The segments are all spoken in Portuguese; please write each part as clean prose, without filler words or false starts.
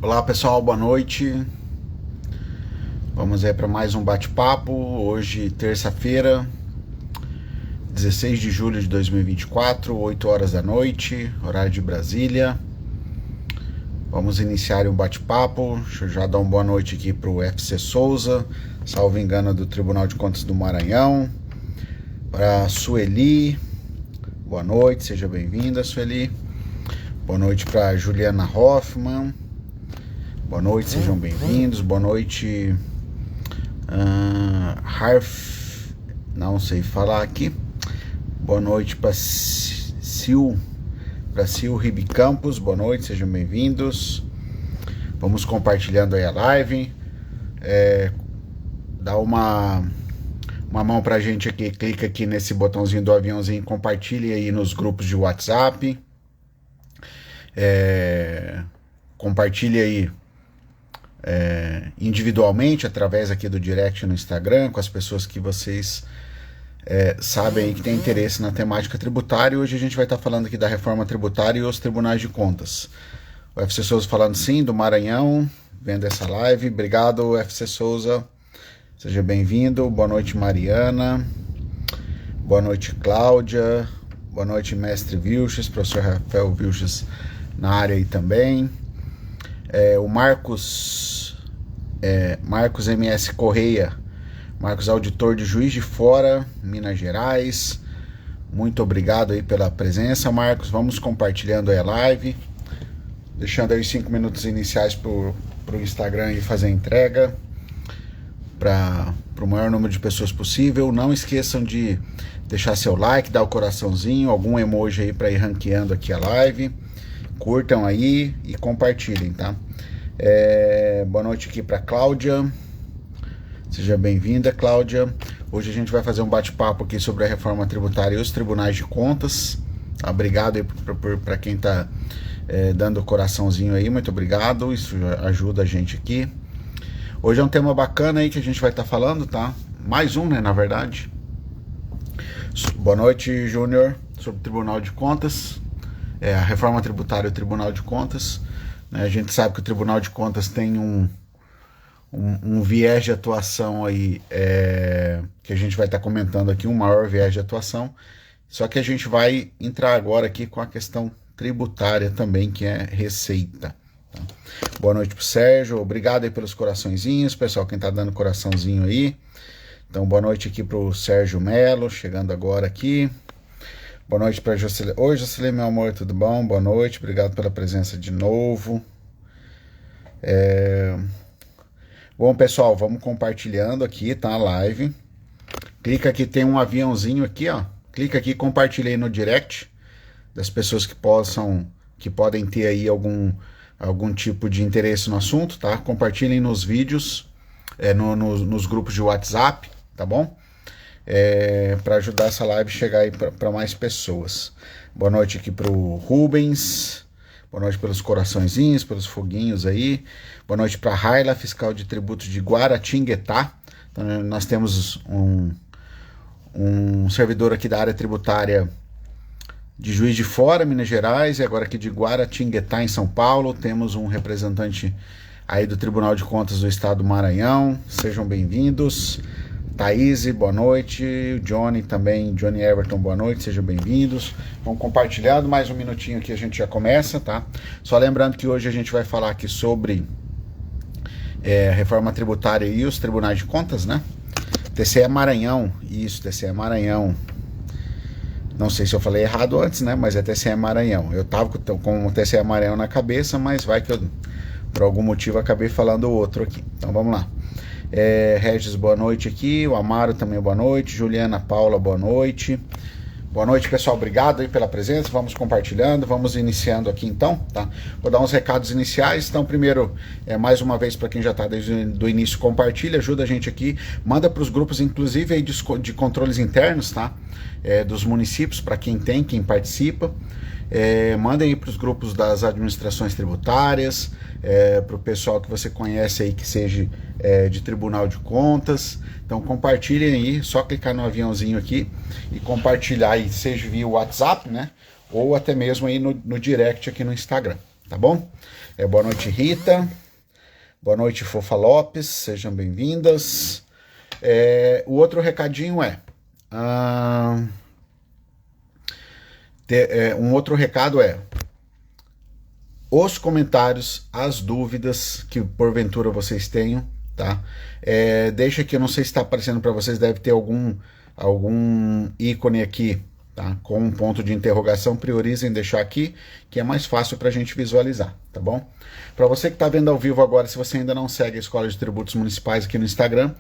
Olá pessoal, boa noite. Vamos aí para mais um bate-papo. Hoje, terça-feira, 16 de julho de 2024, 8 horas da noite, horário de Brasília. Vamos iniciar um bate-papo. Deixa eu já dar uma boa noite aqui para o FC Souza, salvo engano, do Tribunal de Contas do Maranhão. Para a Sueli, boa noite, seja bem-vinda, Sueli. Boa noite para a Juliana Hoffman. Boa noite, sejam bem-vindos. Boa noite, não sei falar aqui. Boa noite para Sil Ribe Campos. Boa noite, sejam bem-vindos. Vamos compartilhando aí a live. Dá uma mão pra gente aqui, clica aqui nesse botãozinho do aviãozinho, compartilhe aí nos grupos de WhatsApp. Compartilhe aí individualmente, através aqui do direct no Instagram, com as pessoas que vocês sabem aí que tem interesse na temática tributária. Hoje a gente vai estar falando aqui da reforma tributária e os tribunais de contas. O FC Souza falando sim, do Maranhão, vendo essa live. Obrigado, FC Souza. Seja bem-vindo. Boa noite, Mariana. Boa noite, Cláudia. Boa noite, mestre Vilches, professor Rafael Vilches na área aí também. O Marcos MS Correia, Marcos, auditor de Juiz de Fora, Minas Gerais. Muito obrigado aí pela presença, Marcos. Vamos compartilhando aí a live, deixando aí os 5 minutos iniciais pro Instagram e fazer a entrega para o maior número de pessoas possível. Não esqueçam de deixar seu like, dar o coraçãozinho, algum emoji aí para ir ranqueando aqui a live. Curtam aí e compartilhem, tá? Boa noite aqui para Cláudia. Seja bem-vinda, Cláudia. Hoje a gente vai fazer um bate-papo aqui sobre a reforma tributária e os tribunais de contas. Tá? Obrigado aí para quem tá dando o coraçãozinho aí. Muito obrigado, isso ajuda a gente aqui. Hoje é um tema bacana aí que a gente vai estar falando, tá? Mais um, né, na verdade. Boa noite, Júnior, sobre o Tribunal de Contas. A reforma tributária e o Tribunal de Contas. A gente sabe que o Tribunal de Contas tem um viés de atuação aí, que a gente vai estar comentando aqui, um maior viés de atuação. Só que a gente vai entrar agora aqui com a questão tributária também, que é receita. Tá? Boa noite pro Sérgio, obrigado aí pelos coraçõezinhos, pessoal, quem tá dando coraçãozinho aí. Então, boa noite aqui pro Sérgio Melo, chegando agora aqui. Boa noite para Jocely. Oi, Jocely, meu amor, tudo bom? Boa noite, obrigado pela presença de novo. Bom, pessoal, vamos compartilhando aqui, tá? A live. Clica aqui, tem um aviãozinho aqui, ó. Clica aqui, compartilha aí no direct das pessoas que podem ter aí algum tipo de interesse no assunto, tá? Compartilhem nos vídeos, nos grupos de WhatsApp, tá bom? Para ajudar essa live a chegar aí para mais pessoas. Boa noite aqui pro Rubens. Boa noite pelos coraçõezinhos, pelos foguinhos aí. Boa noite para Raila, fiscal de tributos de Guaratinguetá. Então, nós temos um servidor aqui da área tributária de Juiz de Fora, Minas Gerais, e agora aqui de Guaratinguetá, em São Paulo. Temos um representante aí do Tribunal de Contas do Estado do Maranhão. Sejam bem-vindos. Thaís, boa noite. Johnny também, Johnny Everton, boa noite, sejam bem-vindos. Vamos compartilhando, mais um minutinho aqui a gente já começa, tá? Só lembrando que hoje a gente vai falar aqui sobre a reforma tributária e os tribunais de contas, né? TCE Maranhão, isso, TCE Maranhão. Não sei se eu falei errado antes, né? Mas é TCE Maranhão. Eu tava com o TCE Maranhão na cabeça, mas vai que eu, por algum motivo, acabei falando outro aqui. Então vamos lá. Regis, boa noite aqui. O Amaro também, boa noite. Juliana Paula, boa noite. Boa noite, pessoal. Obrigado aí pela presença. Vamos compartilhando, vamos iniciando aqui então, tá? Vou dar uns recados iniciais. Então, primeiro, mais uma vez, para quem já está desde o início, compartilha, ajuda a gente aqui. Manda para os grupos, inclusive, aí de controles internos, tá? Dos municípios, para quem participa. Mandem aí para os grupos das administrações tributárias, para o pessoal que você conhece aí que seja de Tribunal de Contas. Então compartilhem aí, só clicar no aviãozinho aqui e compartilhar aí, seja via WhatsApp, né? Ou até mesmo aí no direct aqui no Instagram, tá bom? Boa noite, Rita. Boa noite, Fofa Lopes. Sejam bem-vindas. O outro recadinho um outro recado os comentários, as dúvidas que porventura vocês tenham, tá? Deixa aqui, eu não sei se está aparecendo para vocês, deve ter algum ícone aqui, tá? Com um ponto de interrogação, priorizem deixar aqui, que é mais fácil para a gente visualizar, tá bom? Para você que está vendo ao vivo agora, se você ainda não segue a Escola de Tributos Municipais aqui no Instagram,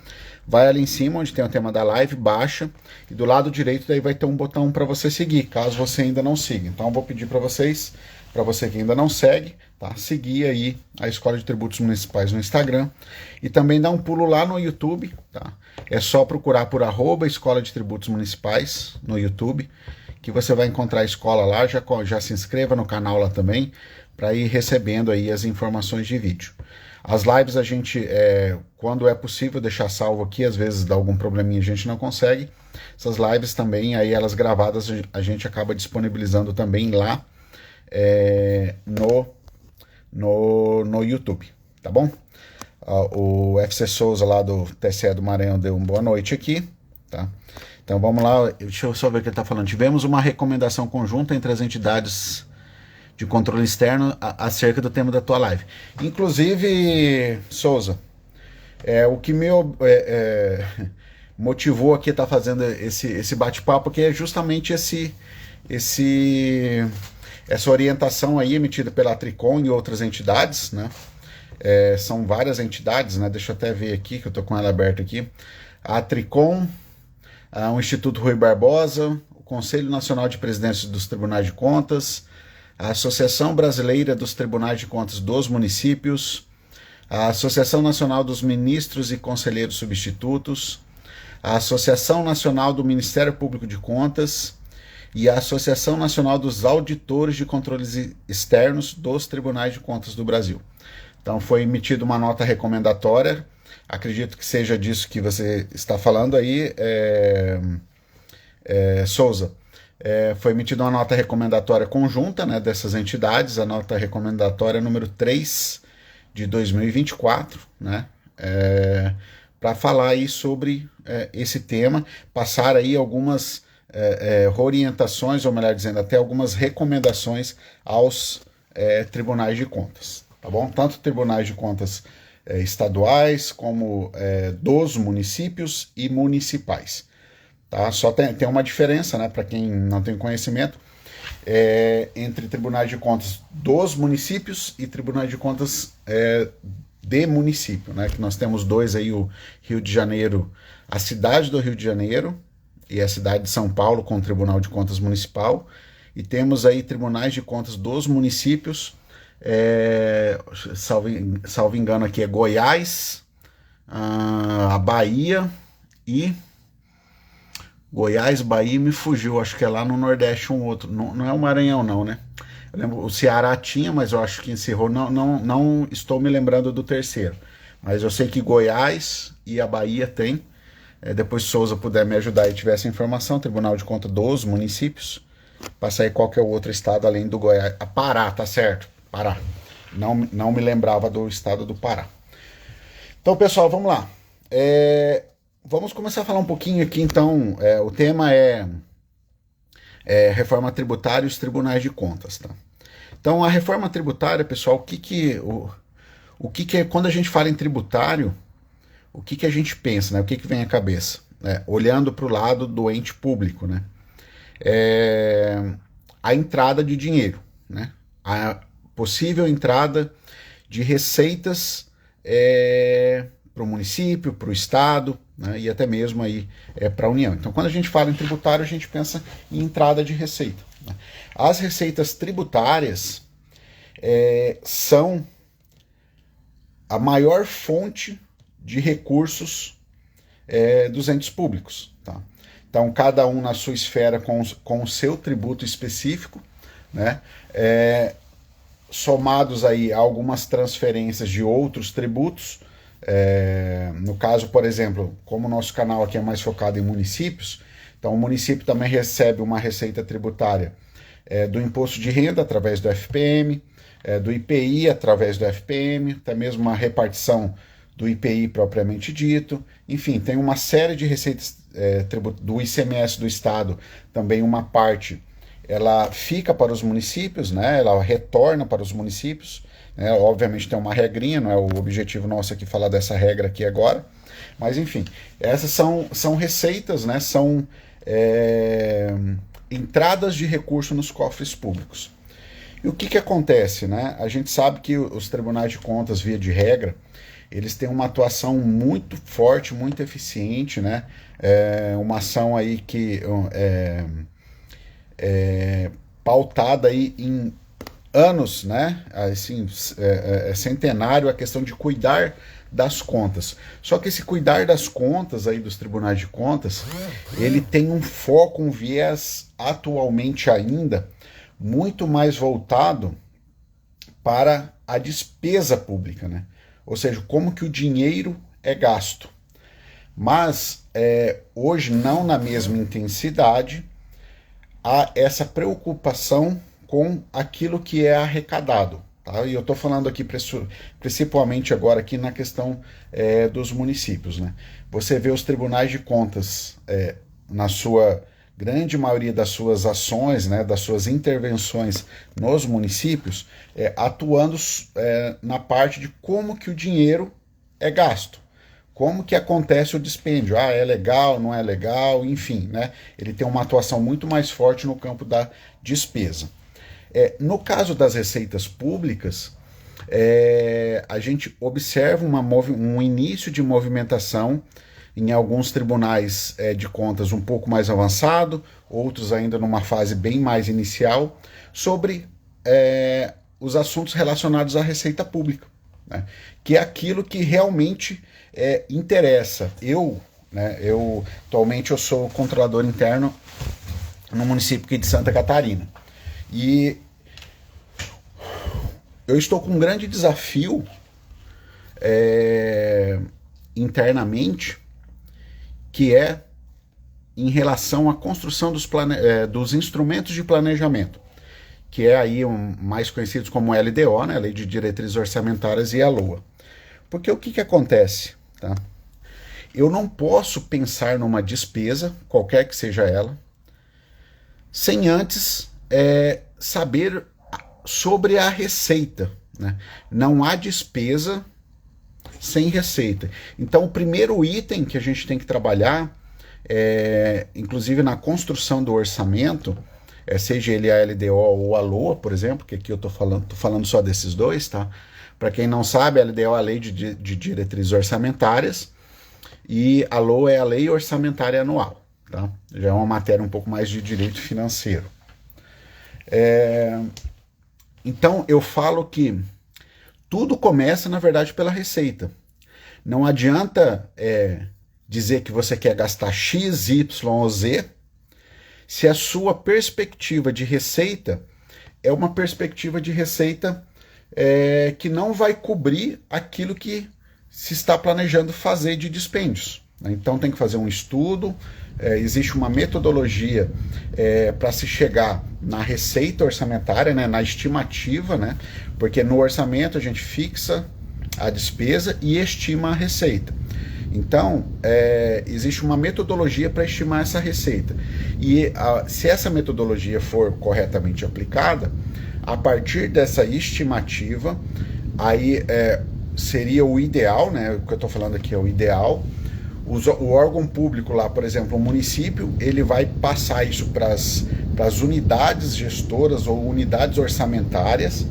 vai ali em cima onde tem o tema da live, baixa, e do lado direito daí vai ter um botão para você seguir, caso você ainda não siga. Então eu vou pedir para vocês, para você que ainda não segue, tá? Seguir aí a Escola de Tributos Municipais no Instagram e também dar um pulo lá no YouTube, tá? É só procurar por @Escola de Tributos Municipais no YouTube, que você vai encontrar a escola lá, já se inscreva no canal lá também, para ir recebendo aí as informações de vídeo. As lives a gente, quando é possível deixar salvo aqui, às vezes dá algum probleminha a gente não consegue. Essas lives também, aí elas gravadas, a gente acaba disponibilizando também lá no YouTube, tá bom? O FC Souza lá do TCE do Maranhão deu uma boa noite aqui, tá? Então vamos lá, deixa eu só ver o que ele está falando. Tivemos uma recomendação conjunta entre as entidades de controle externo acerca do tema da tua live. Inclusive, Souza, o que me motivou aqui a estar fazendo esse bate-papo aqui é justamente essa orientação aí emitida pela Tricom e outras entidades, né? São várias entidades, né? Deixa eu até ver aqui, que eu estou com ela aberta aqui. A Tricom, o Instituto Rui Barbosa, o Conselho Nacional de Presidentes dos Tribunais de Contas, a Associação Brasileira dos Tribunais de Contas dos Municípios, a Associação Nacional dos Ministros e Conselheiros Substitutos, a Associação Nacional do Ministério Público de Contas e a Associação Nacional dos Auditores de Controles Externos dos Tribunais de Contas do Brasil. Então foi emitida uma nota recomendatória, acredito que seja disso que você está falando aí, Souza. Foi emitida uma nota recomendatória conjunta, né, dessas entidades, a nota recomendatória número 3 de 2024, né, para falar aí sobre esse tema, passar aí algumas orientações, ou melhor dizendo, até algumas recomendações aos tribunais de contas, tá bom? Tanto tribunais de contas estaduais como dos municípios e municipais. Tá? Só tem uma diferença, né, para quem não tem conhecimento, entre tribunais de contas dos municípios e tribunais de contas de município, né, que nós temos dois aí, o Rio de Janeiro, a cidade do Rio de Janeiro e a cidade de São Paulo com o Tribunal de Contas Municipal, e temos aí tribunais de contas dos municípios, salvo engano aqui é Goiás, a Bahia e... Goiás, Bahia, me fugiu, acho que é lá no Nordeste um outro, não é o Maranhão não, né? Eu lembro, o Ceará tinha, mas eu acho que encerrou, não estou me lembrando do terceiro, mas eu sei que Goiás e a Bahia tem, depois se Souza puder me ajudar e tiver essa informação, Tribunal de Contas dos Municípios, passa aí qualquer outro estado além do Goiás, Pará, tá certo, Pará, não me lembrava do estado do Pará. Então pessoal, vamos lá, vamos começar a falar um pouquinho aqui, então, o tema é reforma tributária e os tribunais de contas, tá? Então, a reforma tributária, pessoal, o que é, quando a gente fala em tributário, o que a gente pensa, né? O que vem à cabeça? Olhando para o lado do ente público, né? A entrada de dinheiro, né? A possível entrada de receitas para o município, para o estado, né, e até mesmo aí para a União. Então, quando a gente fala em tributário, a gente pensa em entrada de receita, né? As receitas tributárias são a maior fonte de recursos dos entes públicos, tá? Então, cada um na sua esfera com o seu tributo específico, né, somados aí a algumas transferências de outros tributos. No caso, por exemplo, como o nosso canal aqui é mais focado em municípios, então o município também recebe uma receita tributária do imposto de renda através do FPM, do IPI através do FPM, até mesmo uma repartição do IPI propriamente dito. Enfim, tem uma série de receitas do ICMS do Estado, também uma parte ela fica para os municípios, né? Ela retorna para os municípios. Obviamente tem uma regrinha, não é o objetivo nosso aqui falar dessa regra aqui agora, mas enfim, essas são receitas, né? São entradas de recurso nos cofres públicos. E o que acontece, né? A gente sabe que os tribunais de contas, via de regra, eles têm uma atuação muito forte, muito eficiente, né? Uma ação aí que pautada aí em anos, né? Assim, centenário a questão de cuidar das contas. Só que esse cuidar das contas aí dos tribunais de contas, ele tem um foco, um viés atualmente ainda muito mais voltado para a despesa pública, né? Ou seja, como que o dinheiro é gasto. Mas hoje não na mesma intensidade há essa preocupação com aquilo que é arrecadado. Tá? E eu estou falando aqui principalmente agora aqui na questão dos municípios. Né? Você vê os tribunais de contas, na sua grande maioria das suas ações, né, das suas intervenções nos municípios, atuando na parte de como que o dinheiro é gasto. Como que acontece o dispêndio? É legal, não é legal, enfim, né? Ele tem uma atuação muito mais forte no campo da despesa. No caso das receitas públicas, a gente observa um início de movimentação em alguns tribunais de contas um pouco mais avançado, outros ainda numa fase bem mais inicial, sobre os assuntos relacionados à receita pública, né? Que é aquilo que realmente interessa. Atualmente eu sou controlador interno no município aqui de Santa Catarina. E eu estou com um grande desafio internamente, que é em relação à construção dos instrumentos de planejamento, que é aí mais conhecidos como LDO, né, Lei de Diretrizes Orçamentárias, e a LOA. Porque o que acontece? Tá? Eu não posso pensar numa despesa, qualquer que seja ela, sem antes saber sobre a receita. Né? Não há despesa sem receita. Então, o primeiro item que a gente tem que trabalhar, inclusive na construção do orçamento, seja ele a LDO ou a LOA, por exemplo, que aqui eu tô falando só desses dois, tá? Para quem não sabe, a LDO é a Lei de Diretrizes Orçamentárias e a LOA é a Lei Orçamentária Anual, tá? Já é uma matéria um pouco mais de direito financeiro. Então, eu falo que tudo começa, na verdade, pela receita. Não adianta dizer que você quer gastar X, Y ou Z se a sua perspectiva de receita é uma perspectiva de receita que não vai cobrir aquilo que se está planejando fazer de dispêndios. Então tem que fazer um estudo, existe uma metodologia para se chegar na receita orçamentária, né, na estimativa, né, porque no orçamento a gente fixa a despesa e estima a receita. Então, existe uma metodologia para estimar essa receita. E se essa metodologia for corretamente aplicada, a partir dessa estimativa, aí seria o ideal, né? O que eu estou falando aqui é o ideal. O órgão público lá, por exemplo, o município, ele vai passar isso para as unidades gestoras ou unidades orçamentárias,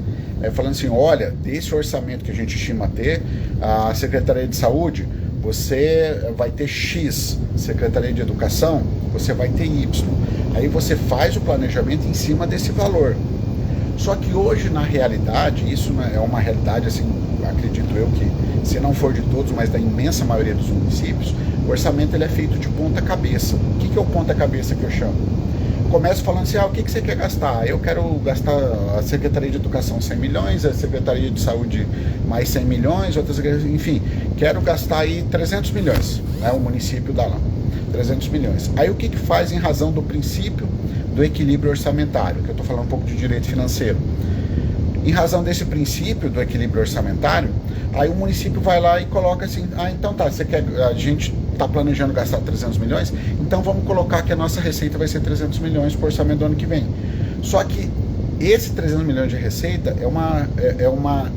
falando assim, olha, desse orçamento que a gente estima ter, a Secretaria de Saúde, você vai ter X, Secretaria de Educação, você vai ter Y. Aí você faz o planejamento em cima desse valor. Só que hoje, na realidade, isso é uma realidade, assim, acredito eu que, se não for de todos, mas da imensa maioria dos municípios, o orçamento ele é feito de ponta cabeça. O que é o ponta cabeça que eu chamo? Começo falando assim, o que você quer gastar? Eu quero gastar a Secretaria de Educação 100 milhões, a Secretaria de Saúde mais 100 milhões, outras, enfim, quero gastar aí 300 milhões, né? O município dá lá 300 milhões. Aí o que faz em razão do princípio do equilíbrio orçamentário, que eu estou falando um pouco de direito financeiro? Em razão desse princípio do equilíbrio orçamentário, aí o município vai lá e coloca assim, então tá, a gente está planejando gastar 300 milhões, então vamos colocar que a nossa receita vai ser 300 milhões para o orçamento do ano que vem. Só que esse 300 milhões de receita é uma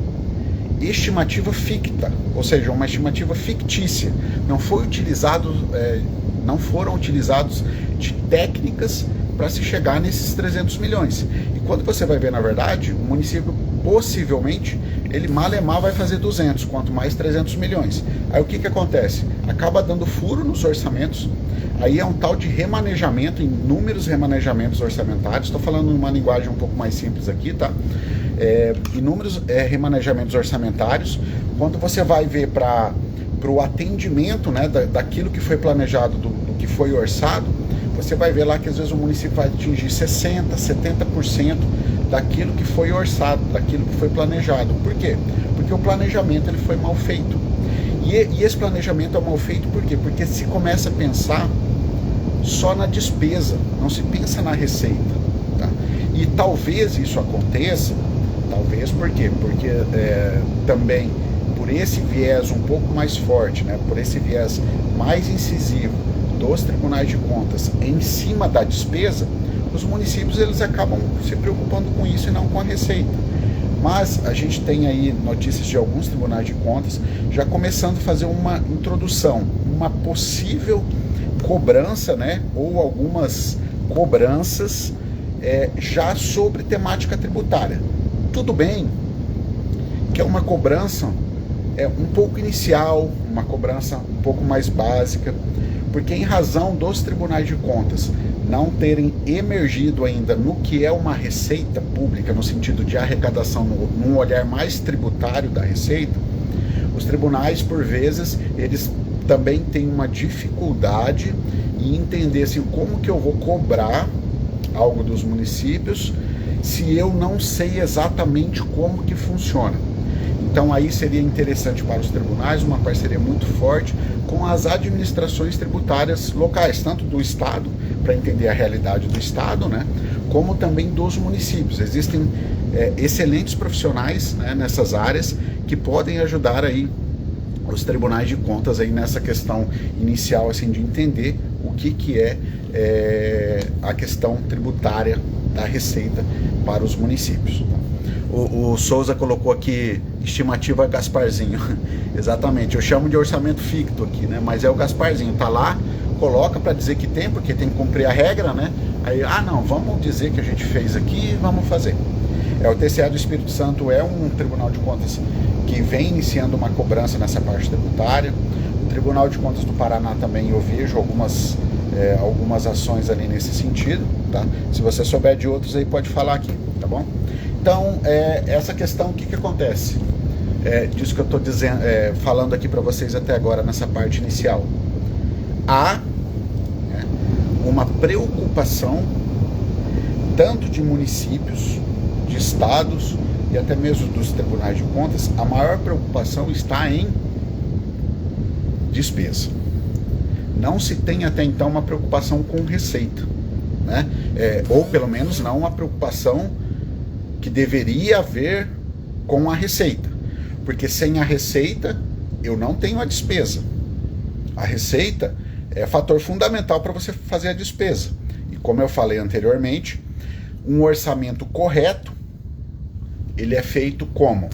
estimativa ficta, ou seja, uma estimativa fictícia. Não foram utilizados de técnicas para se chegar nesses 300 milhões. E quando você vai ver, na verdade, o município possivelmente, ele malemar vai fazer 200, quanto mais 300 milhões. Aí o que acontece? Acaba dando furo nos orçamentos, aí é um tal de remanejamento, inúmeros remanejamentos orçamentários, estou falando numa linguagem um pouco mais simples aqui, tá? Inúmeros remanejamentos orçamentários, quando você vai ver para o atendimento, né, daquilo que foi planejado, do que foi orçado, você vai ver lá que às vezes o município vai atingir 60%, 70% daquilo que foi orçado, daquilo que foi planejado. Por quê? Porque o planejamento ele foi mal feito. E esse planejamento é mal feito por quê? Porque se começa a pensar só na despesa, não se pensa na receita. Tá? E talvez isso aconteça, talvez por quê? Porque também por esse viés um pouco mais forte, né? Por esse viés mais incisivo dos tribunais de contas em cima da despesa, os municípios eles acabam se preocupando com isso e não com a receita. Mas a gente tem aí notícias de alguns tribunais de contas já começando a fazer uma introdução, uma possível cobrança, né, ou algumas cobranças já sobre temática tributária. Tudo bem que é uma cobrança um pouco inicial, uma cobrança um pouco mais básica, porque em razão dos tribunais de contas não terem emergido ainda no que é uma receita pública, no sentido de arrecadação, num olhar mais tributário da receita, os tribunais, por vezes, eles também têm uma dificuldade em entender assim, como que eu vou cobrar algo dos municípios se eu não sei exatamente como que funciona. Então aí seria interessante para os tribunais uma parceria muito forte com as administrações tributárias locais, tanto do Estado, para entender a realidade do Estado, né, como também dos municípios. Existem excelentes profissionais, né, nessas áreas que podem ajudar aí os tribunais de contas aí nessa questão inicial assim, de entender o que é a questão tributária da receita para os municípios. O Souza colocou aqui estimativa Gasparzinho. Exatamente, eu chamo de orçamento ficto aqui, né? Mas é o Gasparzinho, tá lá, coloca para dizer que tem, porque tem que cumprir a regra, né? Aí, não, vamos dizer que a gente fez aqui e vamos fazer. O TCE do Espírito Santo é um tribunal de contas que vem iniciando uma cobrança nessa parte tributária. O Tribunal de Contas do Paraná também eu vejo algumas ações ali nesse sentido, tá? Se você souber de outros aí pode falar aqui, tá bom? Então, essa questão, o que acontece? Disso que eu estou falando aqui para vocês até agora nessa parte inicial. Há uma preocupação tanto de municípios, de estados e até mesmo dos tribunais de contas. A maior preocupação está em despesa. Não se tem até então uma preocupação com receita, né? Ou pelo menos não uma preocupação que deveria haver com a receita, porque sem a receita eu não tenho a despesa. A receita é fator fundamental para você fazer a despesa. E como eu falei anteriormente, um orçamento correto, ele é feito como?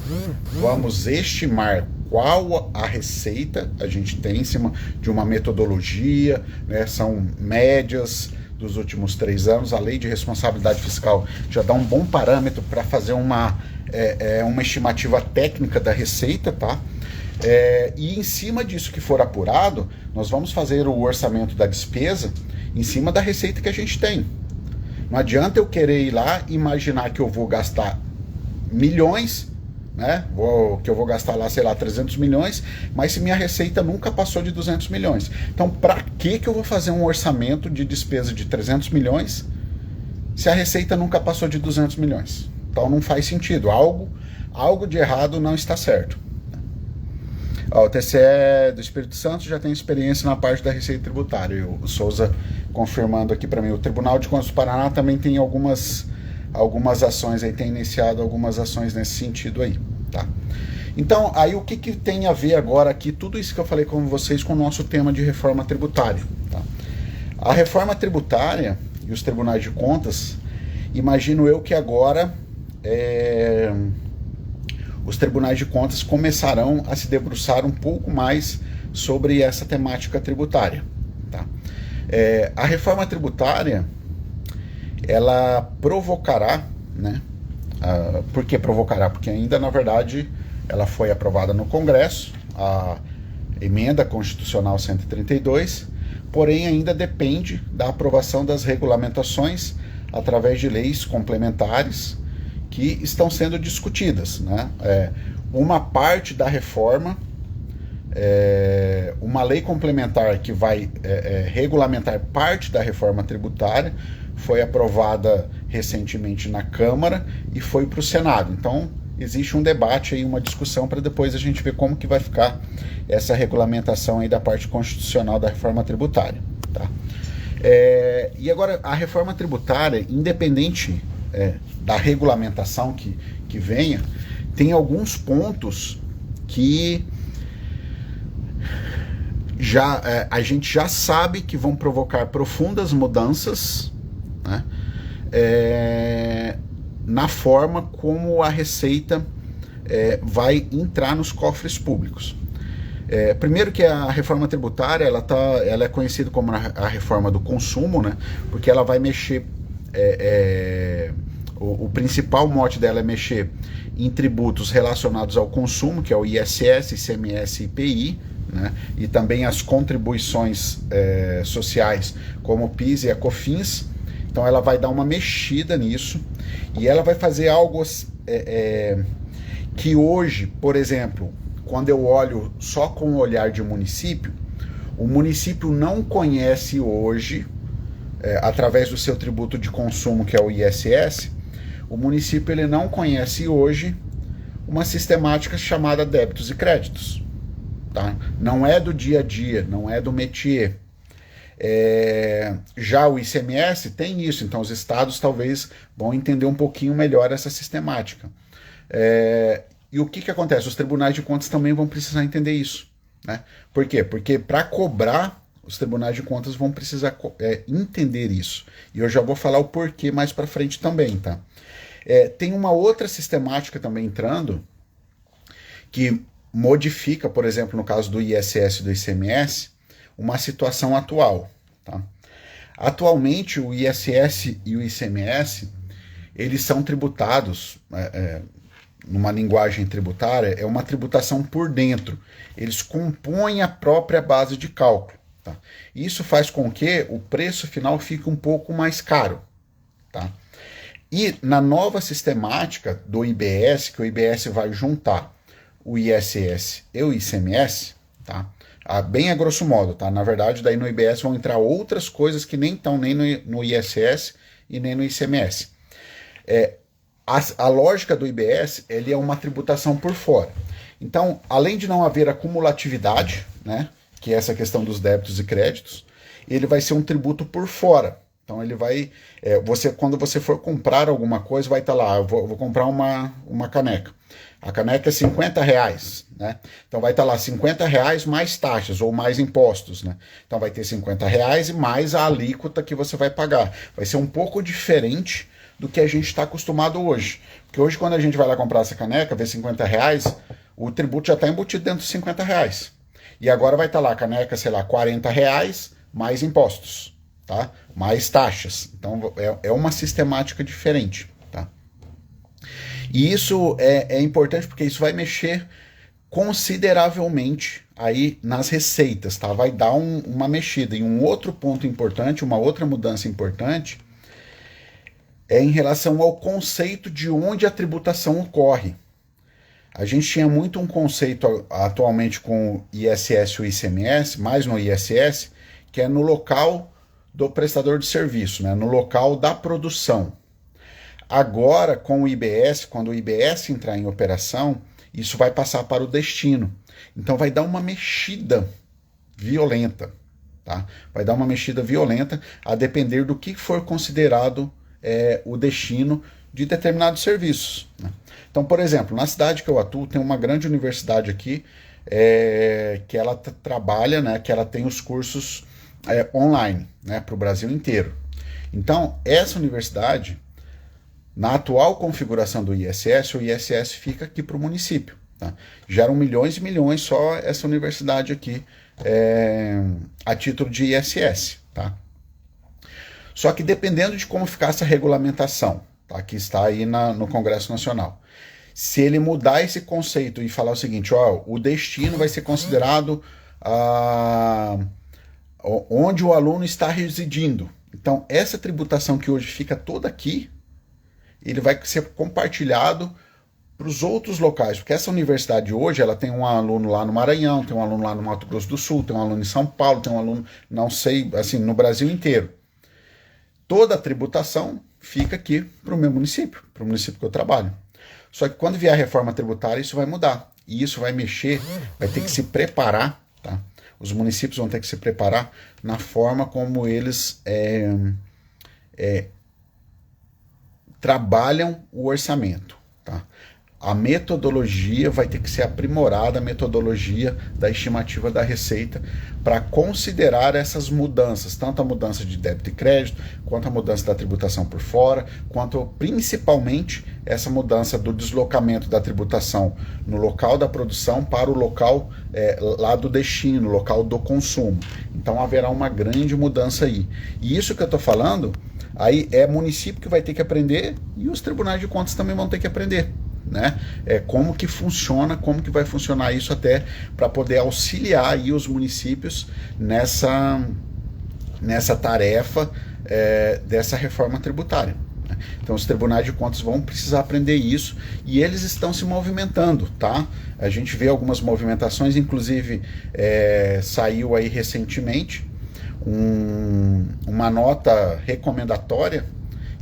Vamos estimar qual a receita a gente tem em cima de uma metodologia, né? São médias dos últimos 3 anos. A lei de responsabilidade fiscal já dá um bom parâmetro para fazer uma estimativa técnica da receita, tá? E em cima disso que for apurado, nós vamos fazer o orçamento da despesa em cima da receita que a gente tem. Não adianta eu querer ir lá e imaginar que eu vou gastar milhões, né? Que eu vou gastar lá, sei lá, 300 milhões, mas se minha receita nunca passou de 200 milhões. Então, para que eu vou fazer um orçamento de despesa de 300 milhões se a receita nunca passou de 200 milhões? Então, não faz sentido. Algo de errado não está certo. O TCE do Espírito Santo já tem experiência na parte da receita tributária. O Souza confirmando aqui para mim. O Tribunal de Contas do Paraná também tem algumas algumas ações aí, tem iniciado algumas ações nesse sentido aí, tá? Então, aí o que tem a ver agora aqui, tudo isso que eu falei com vocês, com o nosso tema de reforma tributária, tá? A reforma tributária e os tribunais de contas, imagino eu que agora os tribunais de contas começarão a se debruçar um pouco mais sobre essa temática tributária, tá? A reforma tributária, ela provocará, né? Por que provocará? Porque ainda, na verdade, ela foi aprovada no Congresso, a emenda constitucional 132, porém ainda depende da aprovação das regulamentações através de leis complementares que estão sendo discutidas, né? Uma parte da reforma, uma lei complementar que vai regulamentar parte da reforma tributária, foi aprovada recentemente na Câmara e foi para o Senado. Então, existe um debate aí, uma discussão para depois a gente ver como que vai ficar essa regulamentação aí da parte constitucional da reforma tributária, tá? E agora, a reforma tributária, independente da regulamentação que venha, tem alguns pontos que a gente já sabe que vão provocar profundas mudanças, né? Na forma como a Receita vai entrar nos cofres públicos. Primeiro que a reforma tributária, ela é conhecida como a reforma do consumo, né? Porque ela vai mexer, o principal mote dela é mexer em tributos relacionados ao consumo, que é o ISS, ICMS e IPI, né? E também as contribuições sociais, como o PIS e a COFINS. Então ela vai dar uma mexida nisso, e ela vai fazer algo que hoje, por exemplo, quando eu olho só com o olhar de município, o município não conhece hoje, através do seu tributo de consumo, que é o ISS, o município ele não conhece hoje uma sistemática chamada débitos e créditos, tá? Não é do dia a dia, não é do métier. Já o ICMS tem isso, então os estados talvez vão entender um pouquinho melhor essa sistemática. E o que acontece? Os tribunais de contas também vão precisar entender isso, né? Por quê? Porque para cobrar, os tribunais de contas vão precisar entender isso. E eu já vou falar o porquê mais para frente também, tá? Tem uma outra sistemática também entrando, que modifica, por exemplo, no caso do ISS e do ICMS, uma situação atual, tá? Atualmente, o ISS e o ICMS, eles são tributados, numa linguagem tributária, é uma tributação por dentro. Eles compõem a própria base de cálculo, tá? Isso faz com que o preço final fique um pouco mais caro, tá? E na nova sistemática do IBS, que o IBS vai juntar o ISS e o ICMS, tá? Bem a grosso modo, tá? Na verdade, daí no IBS vão entrar outras coisas que nem estão nem no ISS e nem no ICMS. A lógica do IBS, ele é uma tributação por fora. Então, além de não haver acumulatividade, né, que é essa questão dos débitos e créditos, ele vai ser um tributo por fora. Então ele vai, quando você for comprar alguma coisa, vai estar lá, eu vou comprar uma caneca. A caneca é R$50, né? Então vai estar lá R$50 mais taxas ou mais impostos, né? Então vai ter R$50 e mais a alíquota que você vai pagar. Vai ser um pouco diferente do que a gente está acostumado hoje. Porque hoje, quando a gente vai lá comprar essa caneca, vê R$50, o tributo já está embutido dentro dos R$50. E agora vai estar lá a caneca, sei lá, R$40 mais impostos, tá? Mais taxas. Então é uma sistemática diferente, tá? E isso é importante porque isso vai mexer consideravelmente aí nas receitas, tá? Vai dar uma mexida. E um outro ponto importante, uma outra mudança importante, é em relação ao conceito de onde a tributação ocorre. A gente tinha muito um conceito atualmente com o ISS e o ICMS, mais no ISS, que é no local do prestador de serviço, né? No local da produção. Agora, com o IBS, quando o IBS entrar em operação, isso vai passar para o destino. Então vai dar uma mexida violenta, tá? Vai dar uma mexida violenta a depender do que for considerado o destino de determinados serviços, né? Então, por exemplo, na cidade que eu atuo, tem uma grande universidade aqui, que ela trabalha, né, que ela tem os cursos online, né, para o Brasil inteiro. Então, essa universidade, na atual configuração do ISS, o ISS fica aqui para o município. Tá? Geram milhões e milhões só essa universidade aqui, a título de ISS. Tá? Só que dependendo de como ficar essa regulamentação, tá, que está aí no Congresso Nacional, se ele mudar esse conceito e falar o seguinte, ó, o destino vai ser considerado onde o aluno está residindo. Então, essa tributação que hoje fica toda aqui, ele vai ser compartilhado para os outros locais, porque essa universidade hoje, ela tem um aluno lá no Maranhão, tem um aluno lá no Mato Grosso do Sul, tem um aluno em São Paulo, tem um aluno, não sei, assim, no Brasil inteiro. Toda a tributação fica aqui para o meu município, para o município que eu trabalho. Só que quando vier a reforma tributária, isso vai mudar. E isso vai mexer, vai ter que se preparar, tá? Os municípios vão ter que se preparar na forma como eles trabalham o orçamento, tá? A metodologia vai ter que ser aprimorada, a metodologia da estimativa da receita, para considerar essas mudanças, tanto a mudança de débito e crédito, quanto a mudança da tributação por fora, quanto principalmente essa mudança do deslocamento da tributação no local da produção para o local lá do destino, no local do consumo. Então haverá uma grande mudança aí. E isso que eu estou falando, aí é município que vai ter que aprender e os tribunais de contas também vão ter que aprender. Né? Como que funciona, como que vai funcionar isso até para poder auxiliar aí os municípios nessa tarefa dessa reforma tributária. Né? Então os tribunais de contas vão precisar aprender isso e eles estão se movimentando, tá? A gente vê algumas movimentações, inclusive saiu aí recentemente uma nota recomendatória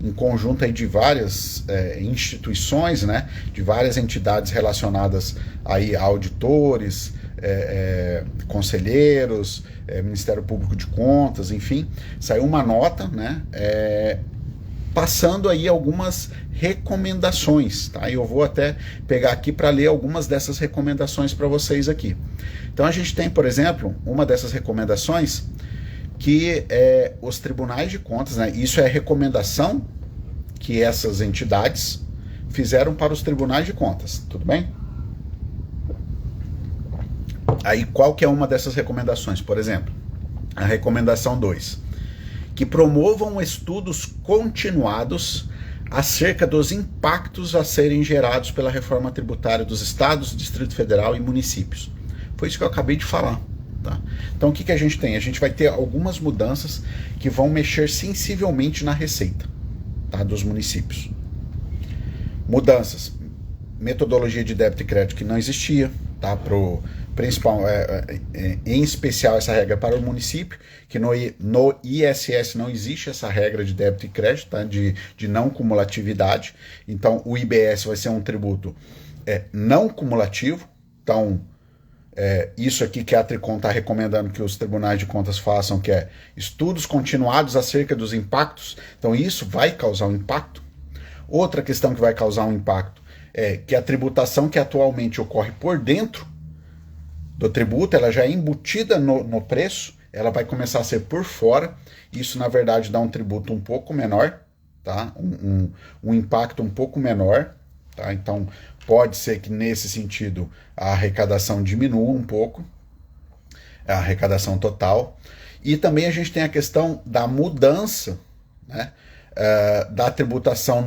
em conjunto aí de várias instituições, né, de várias entidades relacionadas aí a auditores, conselheiros, Ministério Público de Contas, enfim, saiu uma nota, né, passando aí algumas recomendações, tá? Eu vou até pegar aqui para ler algumas dessas recomendações para vocês aqui. Então a gente tem, por exemplo, uma dessas recomendações que os tribunais de contas, né, isso é recomendação que essas entidades fizeram para os tribunais de contas, tudo bem? Aí qual que é uma dessas recomendações? Por exemplo, a recomendação 2, que promovam estudos continuados acerca dos impactos a serem gerados pela reforma tributária dos estados, Distrito Federal e municípios. Foi isso que eu acabei de falar. Tá? Então o que a gente tem? A gente vai ter algumas mudanças que vão mexer sensivelmente na receita, tá, dos municípios. Mudanças, metodologia de débito e crédito que não existia, tá, em especial essa regra para o município, que no ISS não existe essa regra de débito e crédito, tá, de não cumulatividade. Então o IBS vai ser um tributo não cumulativo. Então isso aqui que a Tricom está recomendando que os tribunais de contas façam, que é estudos continuados acerca dos impactos. Então isso vai causar um impacto. Outra questão que vai causar um impacto é que a tributação que atualmente ocorre por dentro do tributo, ela já é embutida no preço, ela vai começar a ser por fora. Isso na verdade dá um tributo um pouco menor, tá? Um impacto um pouco menor. Tá? Então pode ser que nesse sentido a arrecadação diminua um pouco, a arrecadação total. E também a gente tem a questão da mudança, né, da tributação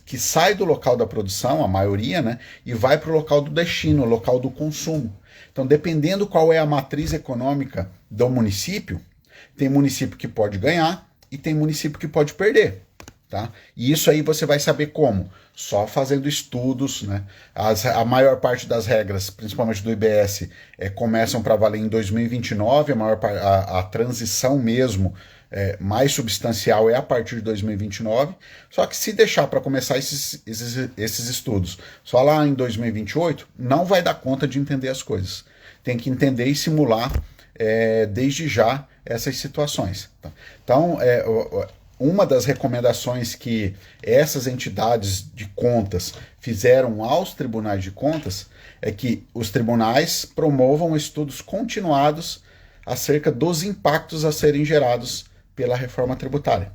que sai do local da produção, a maioria, né, e vai para o local do destino, o local do consumo. Então, dependendo qual é a matriz econômica do município, tem município que pode ganhar e tem município que pode perder. Tá? E isso aí você vai saber como? Só fazendo estudos, né? A maior parte das regras, principalmente do IBS, começam para valer em 2029, a transição mesmo mais substancial é a partir de 2029, só que se deixar para começar esses estudos só lá em 2028, não vai dar conta de entender as coisas. Tem que entender e simular desde já essas situações. Tá? Então, uma das recomendações que essas entidades de contas fizeram aos tribunais de contas é que os tribunais promovam estudos continuados acerca dos impactos a serem gerados pela reforma tributária.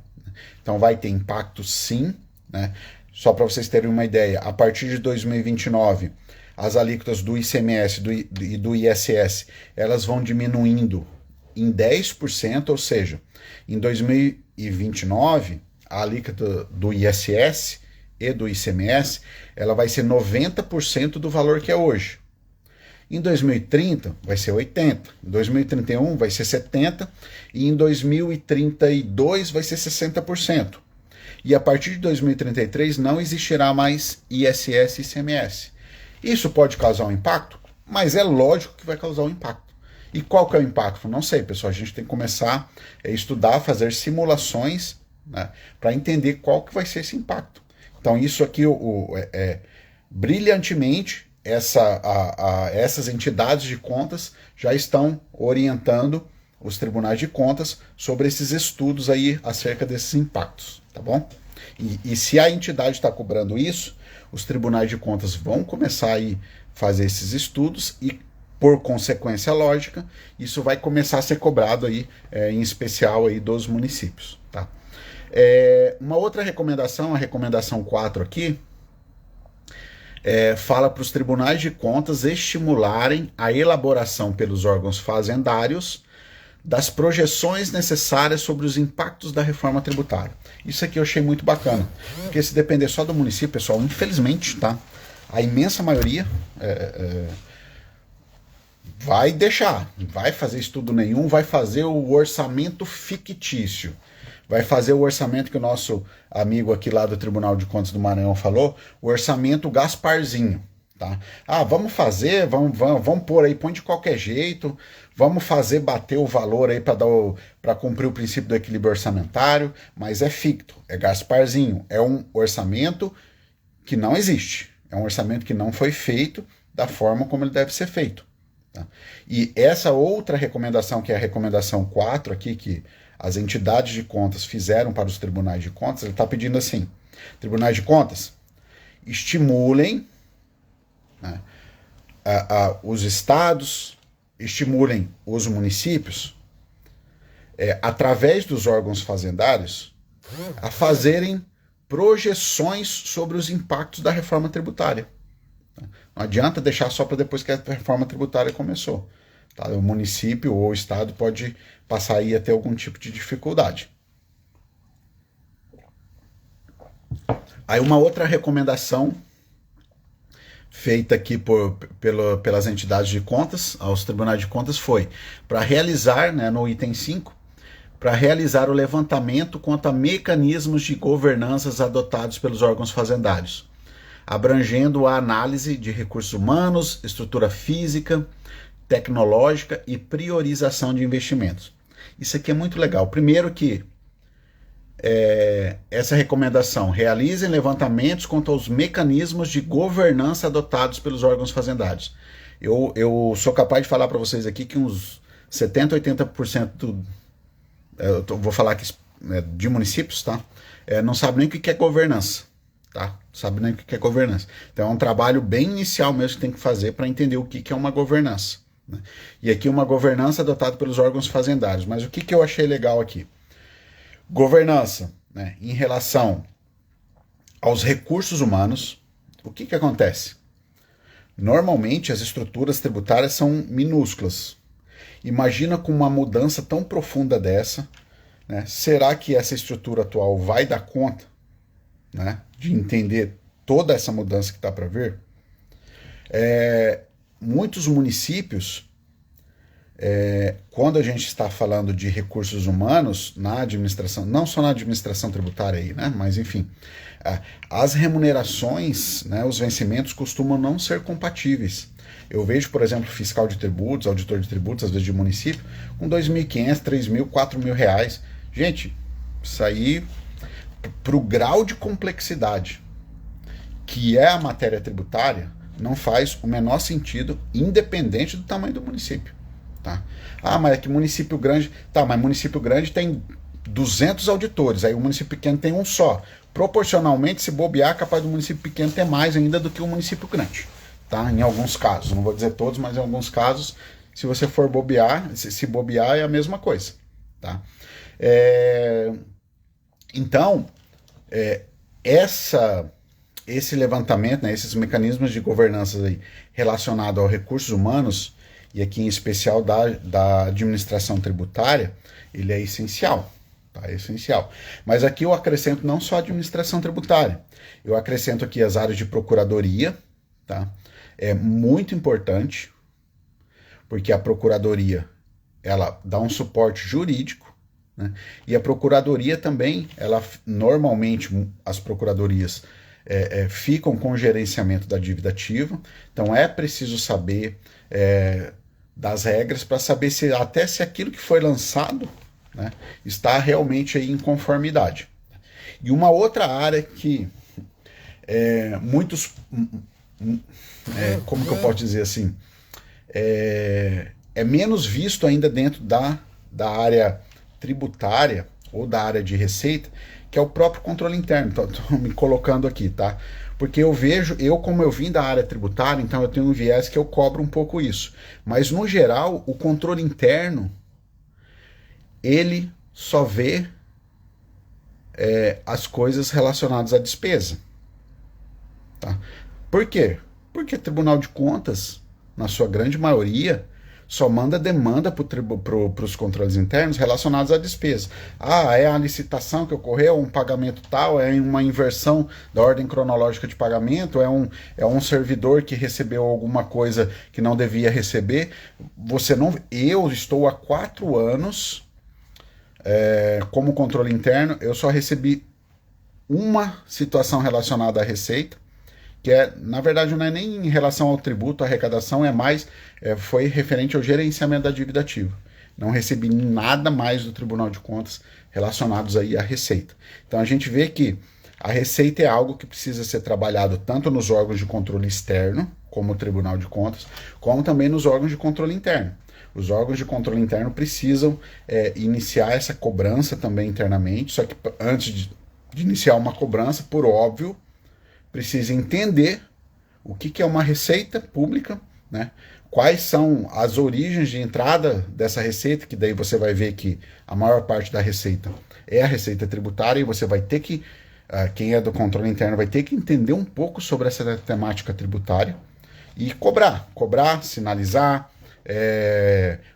Então vai ter impacto sim, né? Só para vocês terem uma ideia, a partir de 2029, as alíquotas do ICMS e do ISS, elas vão diminuindo em 10%, ou seja, em 2029, a alíquota do ISS e do ICMS, ela vai ser 90% do valor que é hoje. Em 2030 vai ser 80%, em 2031 vai ser 70% e em 2032 vai ser 60%. E a partir de 2033 não existirá mais ISS e ICMS. Isso pode causar um impacto, mas é lógico que vai causar um impacto. E qual que é o impacto? Não sei, pessoal. A gente tem que começar a estudar, fazer simulações, né, para entender qual que vai ser esse impacto. Então isso aqui, brilhantemente, essas entidades de contas já estão orientando os tribunais de contas sobre esses estudos aí acerca desses impactos, tá bom? E se a entidade está cobrando isso, os tribunais de contas vão começar aí fazer esses estudos e, por consequência lógica, isso vai começar a ser cobrado aí, em especial aí dos municípios, tá? Uma outra recomendação, a recomendação 4 aqui, fala para os tribunais de contas estimularem a elaboração pelos órgãos fazendários das projeções necessárias sobre os impactos da reforma tributária. Isso aqui eu achei muito bacana, porque se depender só do município, pessoal, infelizmente, tá? A imensa maioria vai deixar, vai fazer estudo nenhum, vai fazer o orçamento fictício, vai fazer o orçamento que o nosso amigo aqui lá do Tribunal de Contas do Maranhão falou, o orçamento Gasparzinho. Tá? Vamos fazer, vamos pôr aí, põe de qualquer jeito, vamos fazer bater o valor aí para cumprir o princípio do equilíbrio orçamentário, mas é ficto, é Gasparzinho, é um orçamento que não existe, é um orçamento que não foi feito da forma como ele deve ser feito. Tá? E essa outra recomendação, que é a recomendação 4 aqui, que as entidades de contas fizeram para os tribunais de contas, ele está pedindo assim, tribunais de contas, estimulem, né, os estados, estimulem os municípios, através dos órgãos fazendários, a fazerem projeções sobre os impactos da reforma tributária. Não adianta deixar só para depois que a reforma tributária começou. Tá? O município ou o estado pode passar aí a ter algum tipo de dificuldade. Aí uma outra recomendação feita aqui pelas entidades de contas, aos tribunais de contas, foi para realizar, né, no item 5, para realizar o levantamento quanto a mecanismos de governanças adotados pelos órgãos fazendários, abrangendo a análise de recursos humanos, estrutura física, tecnológica e priorização de investimentos. Isso aqui é muito legal. Primeiro que essa recomendação, realizem levantamentos quanto aos mecanismos de governança adotados pelos órgãos fazendários. Eu sou capaz de falar para vocês aqui que uns 70%, 80%, vou falar aqui de municípios, tá? Não sabe nem o que é governança, tá? Sabe nem o que é governança. Então é um trabalho bem inicial mesmo que tem que fazer para entender o que é uma governança, né? E aqui uma governança adotada pelos órgãos fazendários. Mas o que eu achei legal aqui? Governança, né, em relação aos recursos humanos, o que acontece? Normalmente as estruturas tributárias são minúsculas. Imagina com uma mudança tão profunda dessa, né, será que essa estrutura atual vai dar conta, né, de entender toda essa mudança que está para vir? Muitos municípios, quando a gente está falando de recursos humanos na administração, não só na administração tributária aí, né, mas enfim, as remunerações, né, os vencimentos costumam não ser compatíveis. Eu vejo, por exemplo, fiscal de tributos, auditor de tributos, às vezes de município, com R$2.500, R$3.000, R$4.000. Gente, isso aí, para o grau de complexidade que é a matéria tributária, não faz o menor sentido, independente do tamanho do município. Tá? Mas é que município grande... Tá, mas município grande tem 200 auditores, aí o município pequeno tem um só. Proporcionalmente, se bobear, é capaz do município pequeno ter mais ainda do que o município grande, tá? Em alguns casos, não vou dizer todos, mas em alguns casos, se você for bobear, se bobear é a mesma coisa, tá? Então, esse levantamento, né, esses mecanismos de governança aí relacionados aos recursos humanos, e aqui em especial da administração tributária, ele é essencial. Tá, é essencial. Mas aqui eu acrescento não só a administração tributária, eu acrescento aqui as áreas de procuradoria, tá? É muito importante, porque a procuradoria, ela dá um suporte jurídico, né? E a procuradoria também, ela normalmente, as procuradorias ficam com o gerenciamento da dívida ativa, então é preciso saber das regras para saber se até se aquilo que foi lançado, né, está realmente aí em conformidade. E uma outra área que muitos, como que eu posso dizer assim, é menos visto ainda dentro da área tributária ou da área de receita, que é o próprio controle interno. Estou me colocando aqui, tá? Porque como eu vim da área tributária, então eu tenho um viés que eu cobro um pouco isso. Mas, no geral, o controle interno, ele só vê as coisas relacionadas à despesa. Tá? Por quê? Porque o Tribunal de Contas, na sua grande maioria, só manda demanda para os controles internos relacionados à despesa. É a licitação que ocorreu, um pagamento tal, é uma inversão da ordem cronológica de pagamento, é um servidor que recebeu alguma coisa que não devia receber. Eu estou há 4 anos como controle interno, eu só recebi uma situação relacionada à receita, que na verdade não é nem em relação ao tributo, à arrecadação, foi referente ao gerenciamento da dívida ativa. Não recebi nada mais do Tribunal de Contas relacionados aí à receita. Então a gente vê que a receita é algo que precisa ser trabalhado tanto nos órgãos de controle externo, como o Tribunal de Contas, como também nos órgãos de controle interno. Os órgãos de controle interno precisam iniciar essa cobrança também internamente, só que antes de iniciar uma cobrança, por óbvio, precisa entender o que é uma receita pública, né? Quais são as origens de entrada dessa receita, que daí você vai ver que a maior parte da receita é a receita tributária, e você vai ter que, quem é do controle interno vai ter que entender um pouco sobre essa temática tributária e cobrar, sinalizar,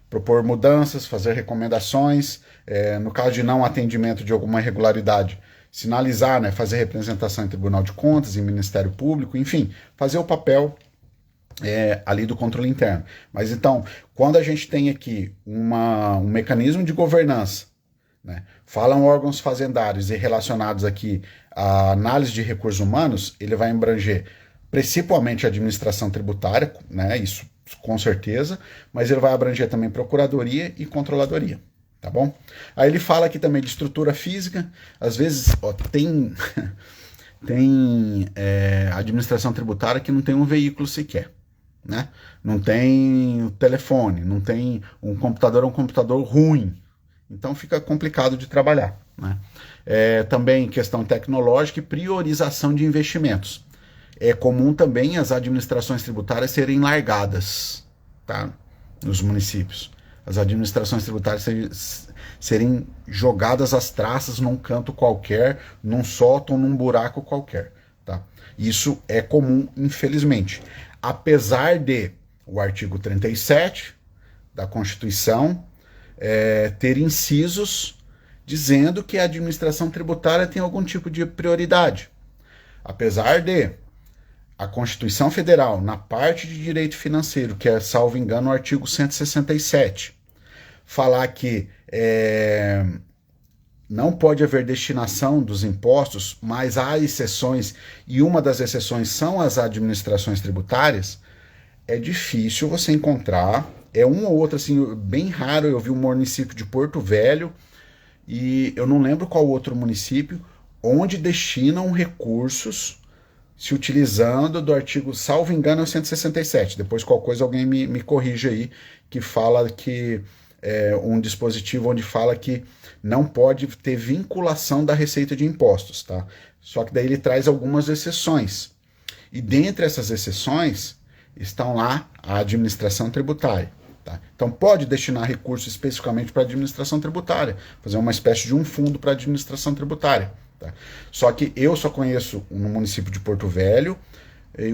propor mudanças, fazer recomendações, no caso de não atendimento de alguma irregularidade, sinalizar, né, fazer representação em Tribunal de Contas, em Ministério Público, enfim, fazer o papel ali do controle interno. Mas então, quando a gente tem aqui um mecanismo de governança, né, falam órgãos fazendários e relacionados aqui à análise de recursos humanos, ele vai abranger principalmente a administração tributária, né, isso com certeza, mas ele vai abranger também procuradoria e controladoria. Tá bom? Aí ele fala aqui também de estrutura física. Às vezes tem administração tributária que não tem um veículo sequer, né? Não tem telefone, não tem um computador ruim. Então fica complicado de trabalhar, né? Também questão tecnológica e priorização de investimentos. É comum também as administrações tributárias serem largadas, tá? Nos municípios. As administrações tributárias serem jogadas às traças num canto qualquer, num sótão, num buraco qualquer. Tá? Isso é comum, infelizmente. Apesar de o artigo 37 da Constituição ter incisos dizendo que a administração tributária tem algum tipo de prioridade. Apesar de a Constituição Federal, na parte de direito financeiro, que é, salvo engano, o artigo 167, falar que não pode haver destinação dos impostos, mas há exceções, e uma das exceções são as administrações tributárias, é difícil você encontrar, um ou outro, assim, bem raro. Eu vi um município de Porto Velho, e eu não lembro qual outro município, onde destinam recursos se utilizando do artigo, salvo engano, é o 167. Depois, qualquer coisa, alguém me corrige aí, que fala que um dispositivo onde fala que não pode ter vinculação da receita de impostos, tá? Só que daí ele traz algumas exceções. E dentre essas exceções estão lá a administração tributária. Tá? Então pode destinar recursos especificamente para a administração tributária, fazer uma espécie de um fundo para a administração tributária. Tá? Só que eu só conheço no município de Porto Velho,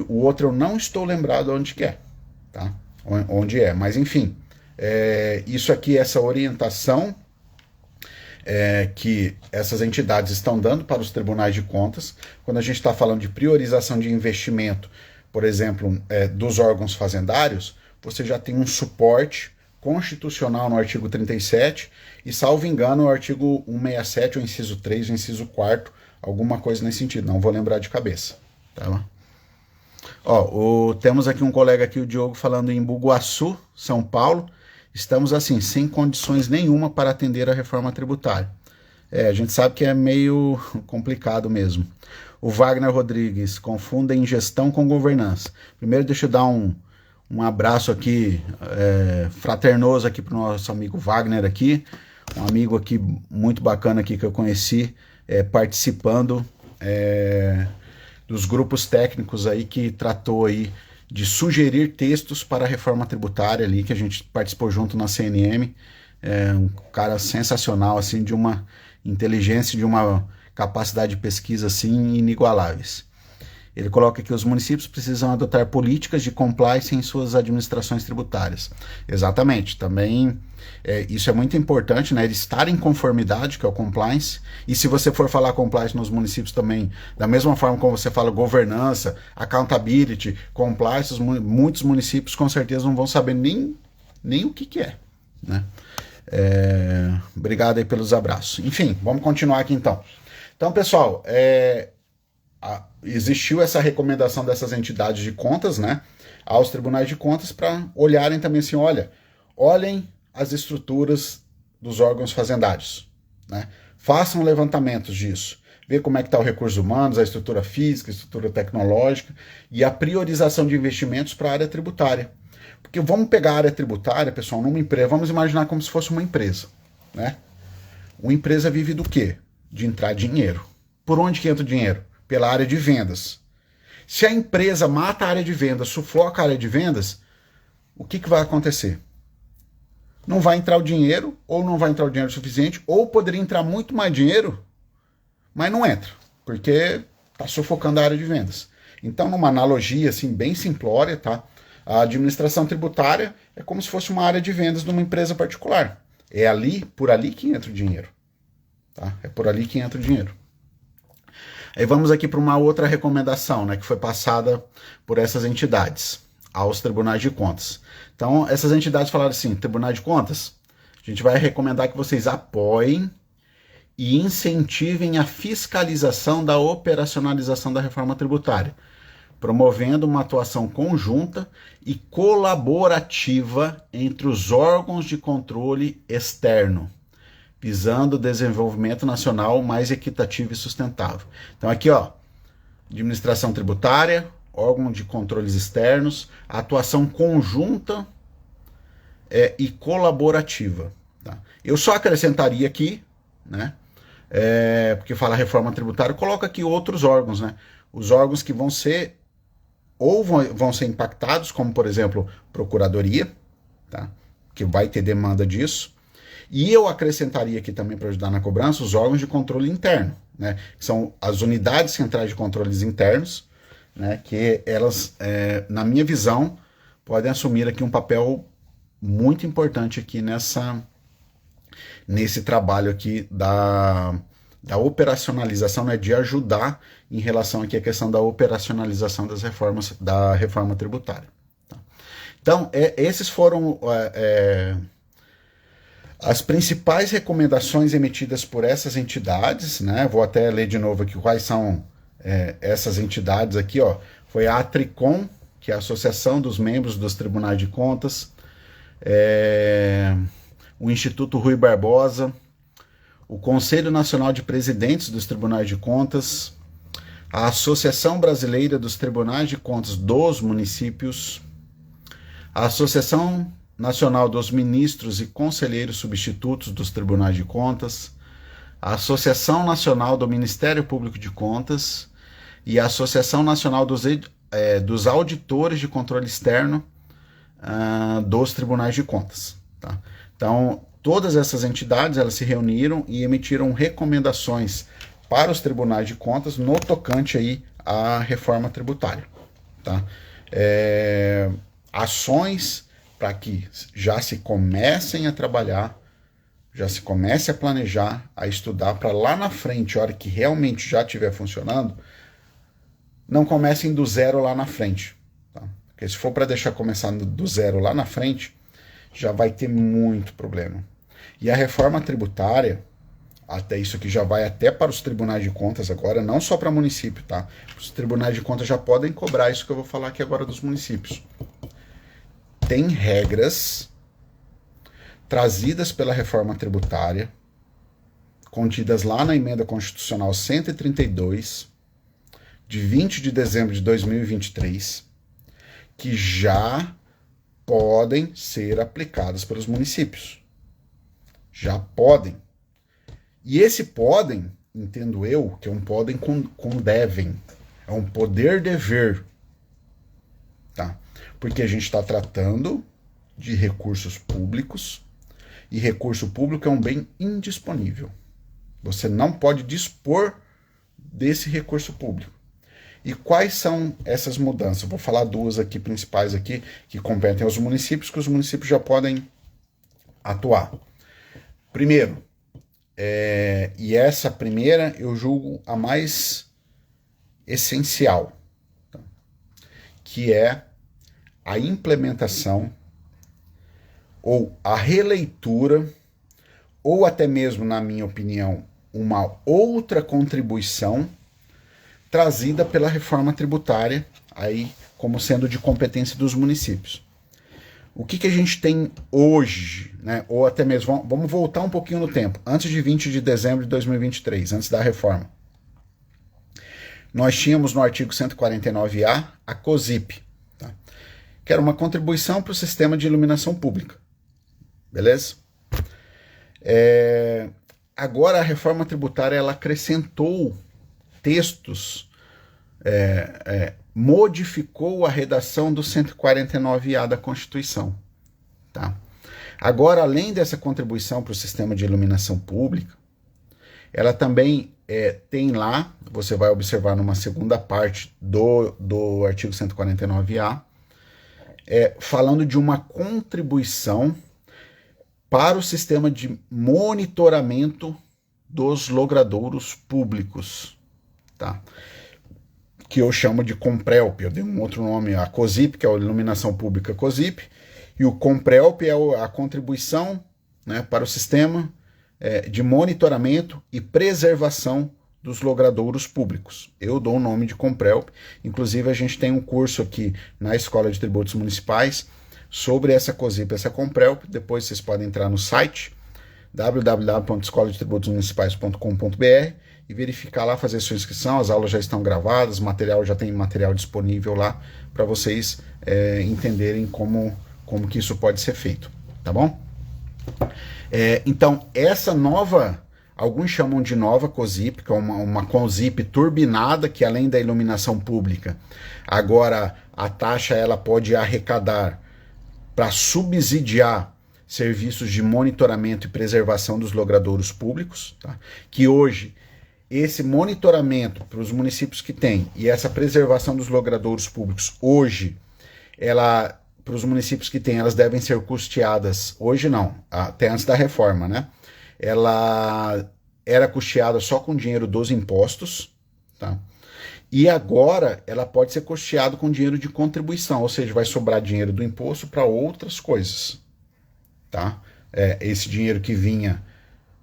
o outro eu não estou lembrado onde que é. Tá? Onde é, mas enfim, isso aqui, essa orientação que essas entidades estão dando para os tribunais de contas, quando a gente está falando de priorização de investimento, por exemplo, dos órgãos fazendários, você já tem um suporte constitucional no artigo 37 e, salvo engano, o artigo 167, o inciso 3, o inciso 4º, alguma coisa nesse sentido, não vou lembrar de cabeça. Tá? Ó, temos aqui um colega aqui, o Diogo, falando em Bugaçu, São Paulo. Estamos assim, sem condições nenhuma para atender a reforma tributária. A gente sabe que é meio complicado mesmo. O Wagner Rodrigues, confundem gestão com governança. Primeiro deixa eu dar um abraço aqui, fraternoso aqui para o nosso amigo Wagner aqui, um amigo aqui muito bacana aqui que eu conheci, participando dos grupos técnicos aí que tratou aí de sugerir textos para a reforma tributária ali, que a gente participou junto na CNM, um cara sensacional, assim, de uma inteligência, de uma capacidade de pesquisa, assim, inigualáveis. Ele coloca que os municípios precisam adotar políticas de compliance em suas administrações tributárias. Exatamente, também isso é muito importante, né? Ele estar em conformidade, que é o compliance, e se você for falar compliance nos municípios também, da mesma forma como você fala governança, accountability, compliance, muitos municípios com certeza não vão saber nem o que é, né? Obrigado aí pelos abraços. Enfim, vamos continuar aqui então. Então, pessoal, existiu essa recomendação dessas entidades de contas, né, aos tribunais de contas para olharem também assim, olhem as estruturas dos órgãos fazendários, né, façam levantamentos disso, ver como é que está o recursos humanos, a estrutura física, a estrutura tecnológica e a priorização de investimentos para a área tributária. Porque vamos pegar a área tributária, pessoal, numa empresa, vamos imaginar como se fosse uma empresa, né? Uma empresa vive do quê? De entrar dinheiro. Por onde que entra o dinheiro? Pela área de vendas. Se a empresa mata a área de vendas, sufoca a área de vendas, o que vai acontecer? Não vai entrar o dinheiro, ou não vai entrar o dinheiro suficiente, ou poderia entrar muito mais dinheiro, mas não entra, porque está sufocando a área de vendas. Então, numa analogia assim, bem simplória, tá? A administração tributária é como se fosse uma área de vendas de uma empresa particular. É por ali que entra o dinheiro. Tá? É por ali que entra o dinheiro. Aí vamos aqui para uma outra recomendação, né, que foi passada por essas entidades aos tribunais de contas. Então, essas entidades falaram assim, Tribunal de Contas, a gente vai recomendar que vocês apoiem e incentivem a fiscalização da operacionalização da reforma tributária, promovendo uma atuação conjunta e colaborativa entre os órgãos de controle externo, visando o desenvolvimento nacional mais equitativo e sustentável. Então aqui, administração tributária, órgão de controles externos, atuação conjunta e colaborativa. Tá? Eu só acrescentaria aqui, né, porque fala reforma tributária, coloca aqui outros órgãos, né, os órgãos que vão ser impactados, como por exemplo, procuradoria, tá, que vai ter demanda disso. E eu acrescentaria aqui também, para ajudar na cobrança, os órgãos de controle interno, né? Que são as unidades centrais de controles internos, né? Que elas, na minha visão, podem assumir aqui um papel muito importante aqui nesse trabalho aqui da operacionalização, né? De ajudar em relação aqui à questão da operacionalização da reforma tributária. Tá? Então, esses foram as principais recomendações emitidas por essas entidades, né? Vou até ler de novo aqui quais são essas entidades aqui, Foi a Atricom, que é a Associação dos Membros dos Tribunais de Contas, o Instituto Rui Barbosa, o Conselho Nacional de Presidentes dos Tribunais de Contas, a Associação Brasileira dos Tribunais de Contas dos Municípios, a Associação Nacional dos Ministros e Conselheiros Substitutos dos Tribunais de Contas, a Associação Nacional do Ministério Público de Contas e a Associação Nacional dos Auditores de Controle Externo dos Tribunais de Contas. Tá? Então, todas essas entidades elas se reuniram e emitiram recomendações para os tribunais de contas no tocante aí à reforma tributária. Tá? Ações para que já se comecem a trabalhar, já se comece a planejar, a estudar, para lá na frente, a hora que realmente já estiver funcionando, não comecem do zero lá na frente. Tá? Porque se for para deixar começar do zero lá na frente, já vai ter muito problema. E a reforma tributária, até isso aqui já vai até para os tribunais de contas agora, não só para município, tá? Os tribunais de contas já podem cobrar isso que eu vou falar aqui agora dos municípios. Tem regras trazidas pela reforma tributária, contidas lá na emenda constitucional 132, de 20 de dezembro de 2023, que já podem ser aplicadas pelos municípios. Já podem. E esse podem, entendo eu, que é um podem com devem. É um poder-dever. Tá? Porque a gente está tratando de recursos públicos, e recurso público é um bem indisponível. Você não pode dispor desse recurso público. E quais são essas mudanças? Eu vou falar duas aqui principais aqui, que competem aos municípios, que os municípios já podem atuar. Primeiro, e essa primeira eu julgo a mais essencial, tá? Que é a implementação ou a releitura, ou até mesmo, na minha opinião, uma outra contribuição trazida pela reforma tributária, aí como sendo de competência dos municípios. O que a gente tem hoje, né? Ou até mesmo, vamos voltar um pouquinho no tempo, antes de 20 de dezembro de 2023, antes da reforma. Nós tínhamos no artigo 149A a COSIP, tá? Que era uma contribuição para o sistema de iluminação pública. Beleza? Agora a reforma tributária ela acrescentou textos, modificou a redação do 149A da Constituição. Tá? Agora, além dessa contribuição para o sistema de iluminação pública, ela também tem lá, você vai observar numa segunda parte do artigo 149A, falando de uma contribuição para o sistema de monitoramento dos logradouros públicos, tá? Que eu chamo de Comprelp, eu dei um outro nome, a COSIP, que é a Iluminação Pública COSIP, e o Comprelp é a contribuição, né, para o sistema de monitoramento e preservação dos logradouros públicos. Eu dou o nome de Comprelp, inclusive a gente tem um curso aqui na Escola de Tributos Municipais sobre essa COSIP, essa Comprelp. Depois vocês podem entrar no site www.escoladetributomunicipais.com.br e verificar lá, fazer sua inscrição. As aulas já estão gravadas, já tem material disponível lá para vocês entenderem como que isso pode ser feito, tá bom? Então, essa nova, alguns chamam de nova COSIP, que é uma COSIP turbinada, que além da iluminação pública, agora a taxa ela pode arrecadar para subsidiar serviços de monitoramento e preservação dos logradouros públicos, tá? Que hoje esse monitoramento para os municípios que tem e essa preservação dos logradouros públicos, hoje, para os municípios que tem, elas devem ser custeadas, hoje não, até antes da reforma, né? Ela era custeada só com dinheiro dos impostos, tá? E agora ela pode ser custeada com dinheiro de contribuição, ou seja, vai sobrar dinheiro do imposto para outras coisas, tá? Esse dinheiro que vinha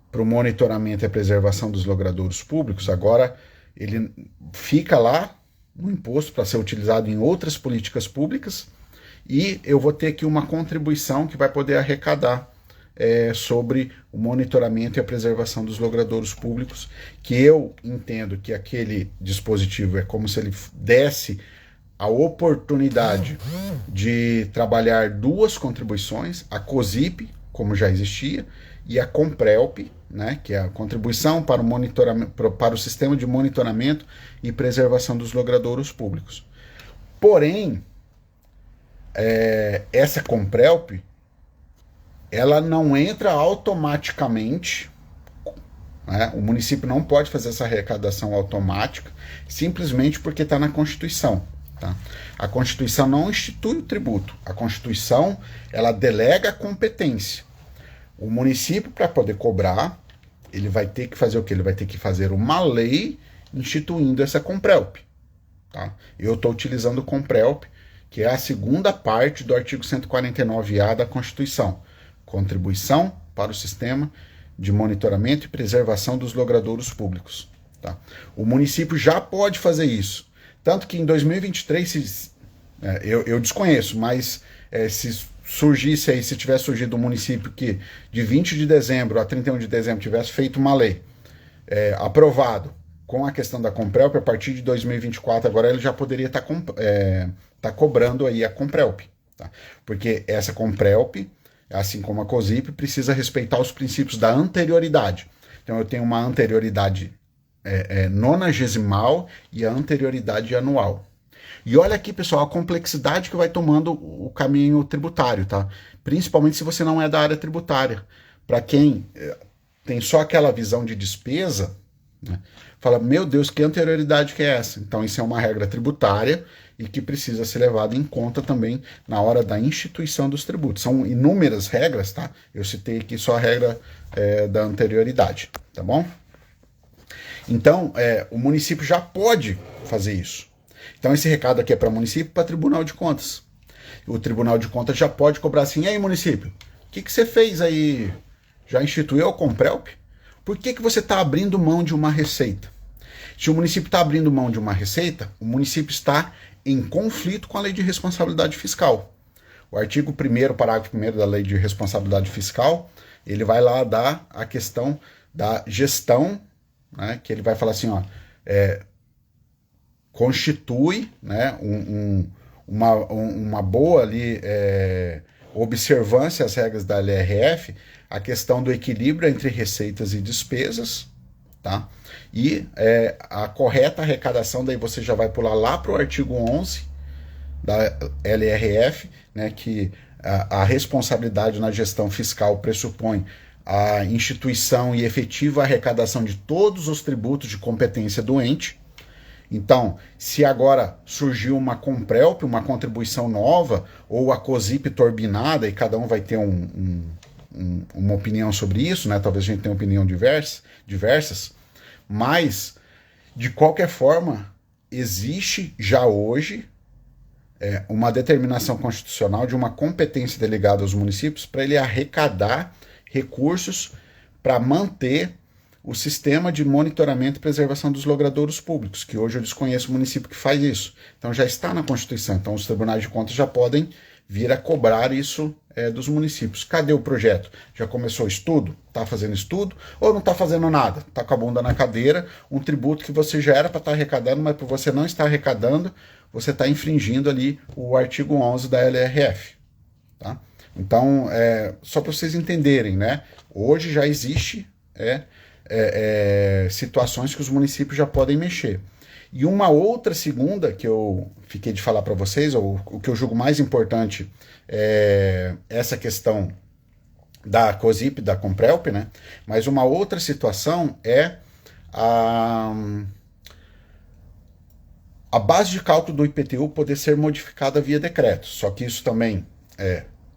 para o monitoramento e a preservação dos logradouros públicos, agora ele fica lá no imposto para ser utilizado em outras políticas públicas, e eu vou ter aqui uma contribuição que vai poder arrecadar sobre o monitoramento e a preservação dos logradouros públicos, que eu entendo que aquele dispositivo é como se ele desse a oportunidade de trabalhar duas contribuições, a COSIP, como já existia, e a COMPRELP, né, que é a contribuição para o monitoramento, para o sistema de monitoramento e preservação dos logradouros públicos. Porém, essa COMPRELP, ela não entra automaticamente, né? O município não pode fazer essa arrecadação automática, simplesmente porque está na Constituição. Tá? A Constituição não institui o tributo, a Constituição ela delega a competência. O município, para poder cobrar, ele vai ter que fazer o quê? Ele vai ter que fazer uma lei instituindo essa COMPRELP. Tá? Eu estou utilizando o COMPRELP, que é a segunda parte do artigo 149A da Constituição. Contribuição para o sistema de monitoramento e preservação dos logradouros públicos. Tá? O município já pode fazer isso. Tanto que em 2023, eu desconheço, mas se surgisse aí, se tivesse surgido um município que de 20 de dezembro a 31 de dezembro tivesse feito uma lei aprovado com a questão da COMPRELP, a partir de 2024 agora ele já poderia estar cobrando aí a COMPRELP. Tá? Porque essa COMPRELP, assim como a COSIP, precisa respeitar os princípios da anterioridade. Então eu tenho uma anterioridade nonagesimal e a anterioridade anual. E olha aqui, pessoal, a complexidade que vai tomando o caminho tributário, tá? Principalmente se você não é da área tributária. Para quem tem só aquela visão de despesa, né, fala, meu Deus, que anterioridade que é essa? Então isso é uma regra tributária e que precisa ser levada em conta também na hora da instituição dos tributos. São inúmeras regras, tá? Eu citei aqui só a regra da anterioridade, tá bom? Então, o município já pode fazer isso. Então esse recado aqui é para município e para Tribunal de Contas. O Tribunal de Contas já pode cobrar assim, e aí município, o que você fez aí? Já instituiu a COMPRELP? Por que você está abrindo mão de uma receita? Se o município está abrindo mão de uma receita, o município está em conflito com a Lei de Responsabilidade Fiscal. O artigo 1º, parágrafo 1º da Lei de Responsabilidade Fiscal, ele vai lá dar a questão da gestão, né, que ele vai falar assim, ó, constitui, né, uma boa ali, observância às regras da LRF, a questão do equilíbrio entre receitas e despesas, tá? E a correta arrecadação, daí você já vai pular lá para o artigo 11 da LRF, né, que a responsabilidade na gestão fiscal pressupõe a instituição e efetiva arrecadação de todos os tributos de competência do ente. Então, se agora surgiu uma COMPRELP, uma contribuição nova, ou a COSIP turbinada, e cada um vai ter uma opinião sobre isso, né? Talvez a gente tenha opinião diversas, mas, de qualquer forma, existe já hoje uma determinação constitucional de uma competência delegada aos municípios para ele arrecadar recursos para manter o sistema de monitoramento e preservação dos logradouros públicos, que hoje eu desconheço o município que faz isso. Então já está na Constituição, então os tribunais de contas já podem vir a cobrar isso dos municípios. Cadê o projeto? Já começou o estudo? Está fazendo estudo? Ou não está fazendo nada? Está com a bunda na cadeira, um tributo que você já era para estar arrecadando, mas por você não estar arrecadando, você está infringindo ali o artigo 11 da LRF. Tá? Então, só para vocês entenderem, né? Hoje já existe situações que os municípios já podem mexer. E uma outra segunda que eu fiquei de falar para vocês, ou o que eu julgo mais importante é essa questão da COSIP, da COMPRELP, né? Mas uma outra situação é a base de cálculo do IPTU poder ser modificada via decreto. Só que isso também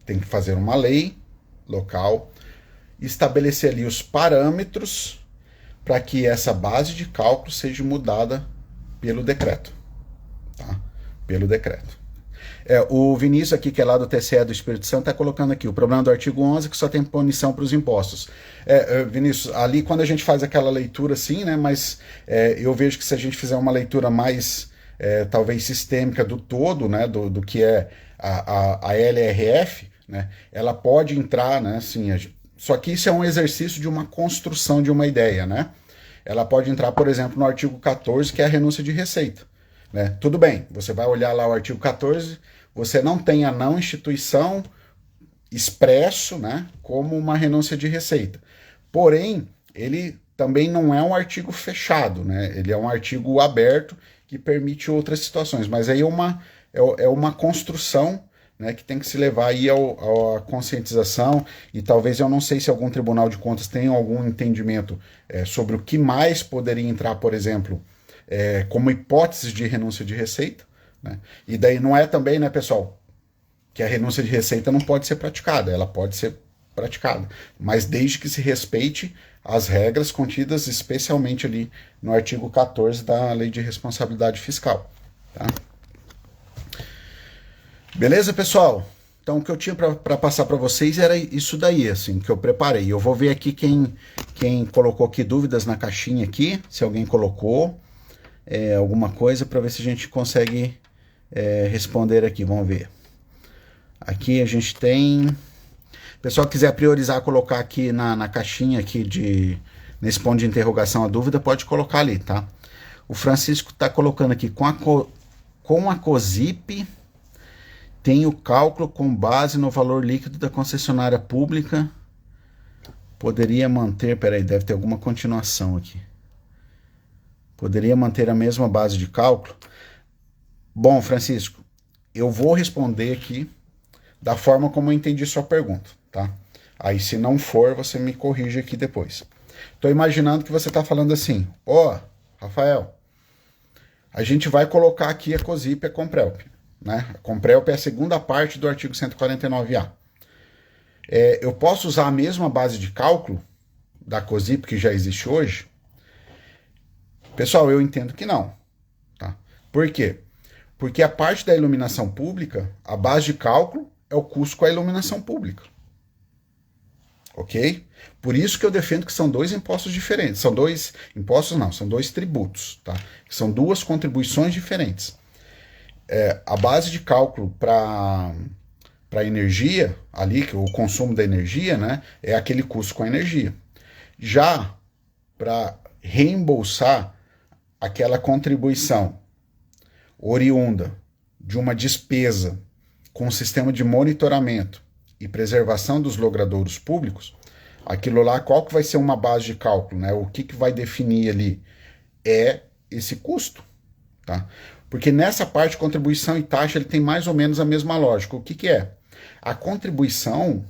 tem que fazer uma lei local, estabelecer ali os parâmetros para que essa base de cálculo seja mudada pelo decreto. Tá? Pelo decreto. O Vinícius aqui, que é lá do TCE do Espírito Santo, está colocando aqui o problema do artigo 11 que só tem punição para os impostos. Vinícius, ali quando a gente faz aquela leitura assim, né, mas eu vejo que se a gente fizer uma leitura mais talvez sistêmica do todo, né, do que é a LRF, né, ela pode entrar, né, assim, só que isso é um exercício de uma construção de uma ideia, né? Ela pode entrar, por exemplo, no artigo 14, que é a renúncia de receita. né? Tudo bem, você vai olhar lá o artigo 14, você não tem a não instituição expresso, né, como uma renúncia de receita. Porém, ele também não é um artigo fechado, né? Ele é um artigo aberto que permite outras situações, mas aí é uma construção, né, que tem que se levar aí à conscientização, e talvez, eu não sei se algum Tribunal de Contas tem algum entendimento sobre o que mais poderia entrar, por exemplo, como hipótese de renúncia de receita, né? E daí não é também, né, pessoal, que a renúncia de receita não pode ser praticada, ela pode ser praticada, mas desde que se respeite as regras contidas especialmente ali no artigo 14 da Lei de Responsabilidade Fiscal. Tá? Beleza, pessoal? Então, o que eu tinha para passar para vocês era isso daí, assim, que eu preparei. Eu vou ver aqui quem colocou aqui dúvidas na caixinha aqui, se alguém colocou alguma coisa, para ver se a gente consegue responder aqui. Vamos ver. Aqui a gente tem... O pessoal que quiser priorizar, colocar aqui na caixinha aqui nesse ponto de interrogação a dúvida, pode colocar ali, tá? O Francisco está colocando aqui, com a COSIP, tem o cálculo com base no valor líquido da concessionária pública, poderia manter, peraí, deve ter alguma continuação aqui. Poderia manter a mesma base de cálculo? Bom, Francisco, eu vou responder aqui da forma como eu entendi sua pergunta, tá? Aí, se não for, você me corrige aqui depois. Estou imaginando que você está falando assim, Rafael, a gente vai colocar aqui a COSIP e a Comprelp, né? A Comprelp é a segunda parte do artigo 149A. Eu posso usar a mesma base de cálculo da COSIP que já existe hoje? Pessoal, eu entendo que não, tá? Por quê? Porque a parte da iluminação pública, a base de cálculo é o custo com a iluminação pública. Ok? Por isso que eu defendo que são dois impostos diferentes. São dois impostos, não, são dois tributos, tá? São duas contribuições diferentes. A base de cálculo para energia, ali, que o consumo da energia, né, é aquele custo com a energia. Já para reembolsar aquela contribuição oriunda de uma despesa com um sistema de monitoramento e preservação dos logradouros públicos, aquilo lá, qual que vai ser uma base de cálculo, né? O que vai definir ali é esse custo, tá? Porque nessa parte, contribuição e taxa, ele tem mais ou menos a mesma lógica. O que é? A contribuição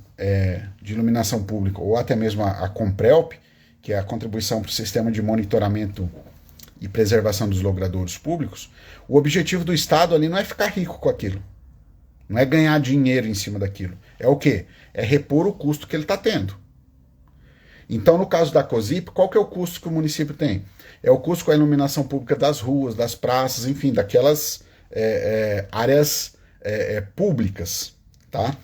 de iluminação pública, ou até mesmo a Comprelp, que é a contribuição para o sistema de monitoramento e preservação dos logradouros públicos, o objetivo do Estado ali não é ficar rico com aquilo. Não é ganhar dinheiro em cima daquilo. É o quê? É repor o custo que ele está tendo. Então, no caso da COSIP, qual que é o custo que o município tem? É o custo com a iluminação pública das ruas, das praças, enfim, daquelas áreas públicas, tá?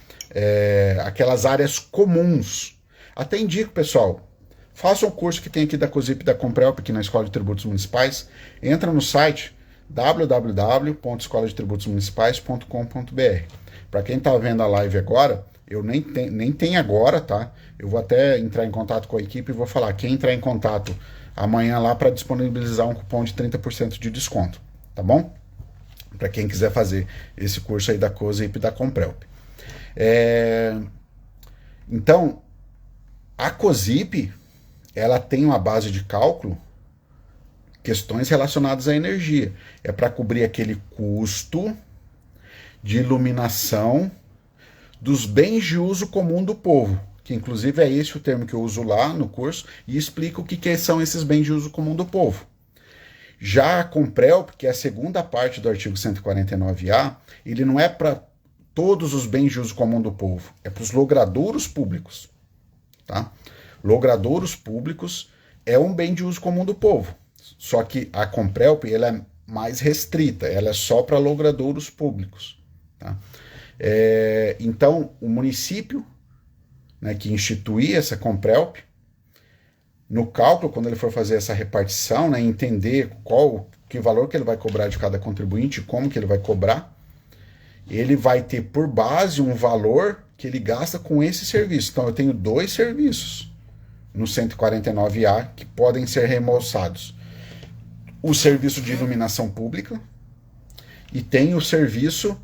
Aquelas áreas comuns. Até indico, pessoal, façam o curso que tem aqui da COSIP e da Comprelp, aqui na Escola de Tributos Municipais. Entra no site www.escoladetritutosmunicipais.com.br. Para quem está vendo a live agora, eu nem tem agora, tá? Eu vou até entrar em contato com a equipe e vou falar, quem entrar em contato amanhã lá para disponibilizar um cupom de 30% de desconto, tá bom? Para quem quiser fazer esse curso aí da COSIP e da Comprelp. Então, a COSIP, ela tem uma base de cálculo, questões relacionadas à energia. É para cobrir aquele custo de iluminação dos bens de uso comum do povo, que inclusive é esse o termo que eu uso lá no curso, e explico o que são esses bens de uso comum do povo. Já a Comprelp, que é a segunda parte do artigo 149A, ele não é para todos os bens de uso comum do povo, é para os logradouros públicos. Tá? Logradouros públicos é um bem de uso comum do povo. Só que a Comprelp, ela é mais restrita, ela é só para logradouros públicos. Tá? Então, o município, né, que instituir essa Comprelp, no cálculo, quando ele for fazer essa repartição, né, entender que valor que ele vai cobrar de cada contribuinte, como que ele vai cobrar, ele vai ter por base um valor que ele gasta com esse serviço. Então, eu tenho dois serviços no 149A que podem ser reembolsados. O serviço de iluminação pública, e tem o serviço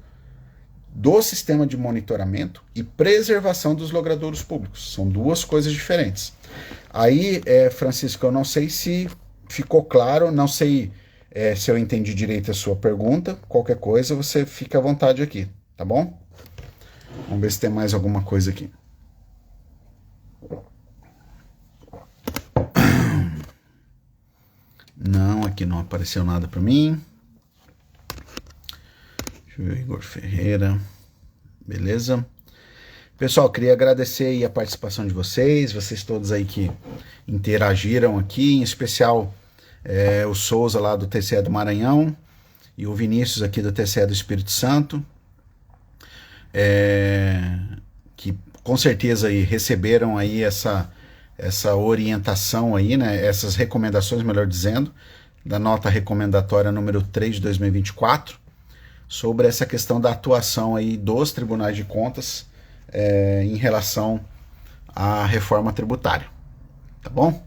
do sistema de monitoramento e preservação dos logradouros públicos. São duas coisas diferentes. Aí, Francisco, eu não sei se ficou claro, não sei se eu entendi direito a sua pergunta. Qualquer coisa, você fica à vontade aqui, tá bom? Vamos ver se tem mais alguma coisa aqui. Não, aqui não apareceu nada para mim. Deixa eu ver, Igor Ferreira. Beleza? Pessoal, queria agradecer aí a participação de vocês todos aí que interagiram aqui, em especial o Souza lá do TCE do Maranhão e o Vinícius aqui do TCE do Espírito Santo, que com certeza aí receberam aí essa orientação aí, né, essas recomendações, melhor dizendo, da nota recomendatória número 3 de 2024, sobre essa questão da atuação aí dos tribunais de contas em relação à reforma tributária, tá bom?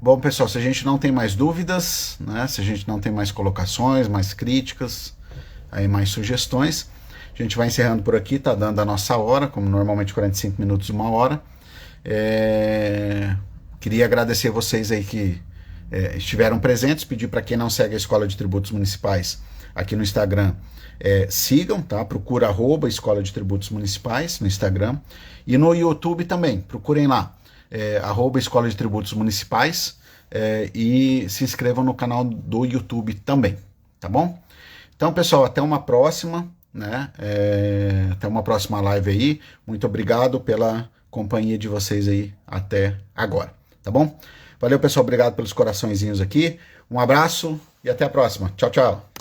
Bom, pessoal, se a gente não tem mais dúvidas, né, se a gente não tem mais colocações, mais críticas, aí mais sugestões, a gente vai encerrando por aqui, tá dando a nossa hora, como normalmente 45 minutos, 1 hora. Queria agradecer vocês aí que estiveram presentes, pedir para quem não segue a Escola de Tributos Municipais aqui no Instagram, sigam, tá? Procura @Escola de Tributos Municipais no Instagram, e no YouTube também, procurem lá, @Escola de Tributos Municipais, e se inscrevam no canal do YouTube também, tá bom? Então, pessoal, até uma próxima, né? Até uma próxima live aí. Muito obrigado pela companhia de vocês aí até agora, tá bom? Valeu, pessoal, obrigado pelos coraçõezinhos aqui. Um abraço e até a próxima. Tchau, tchau.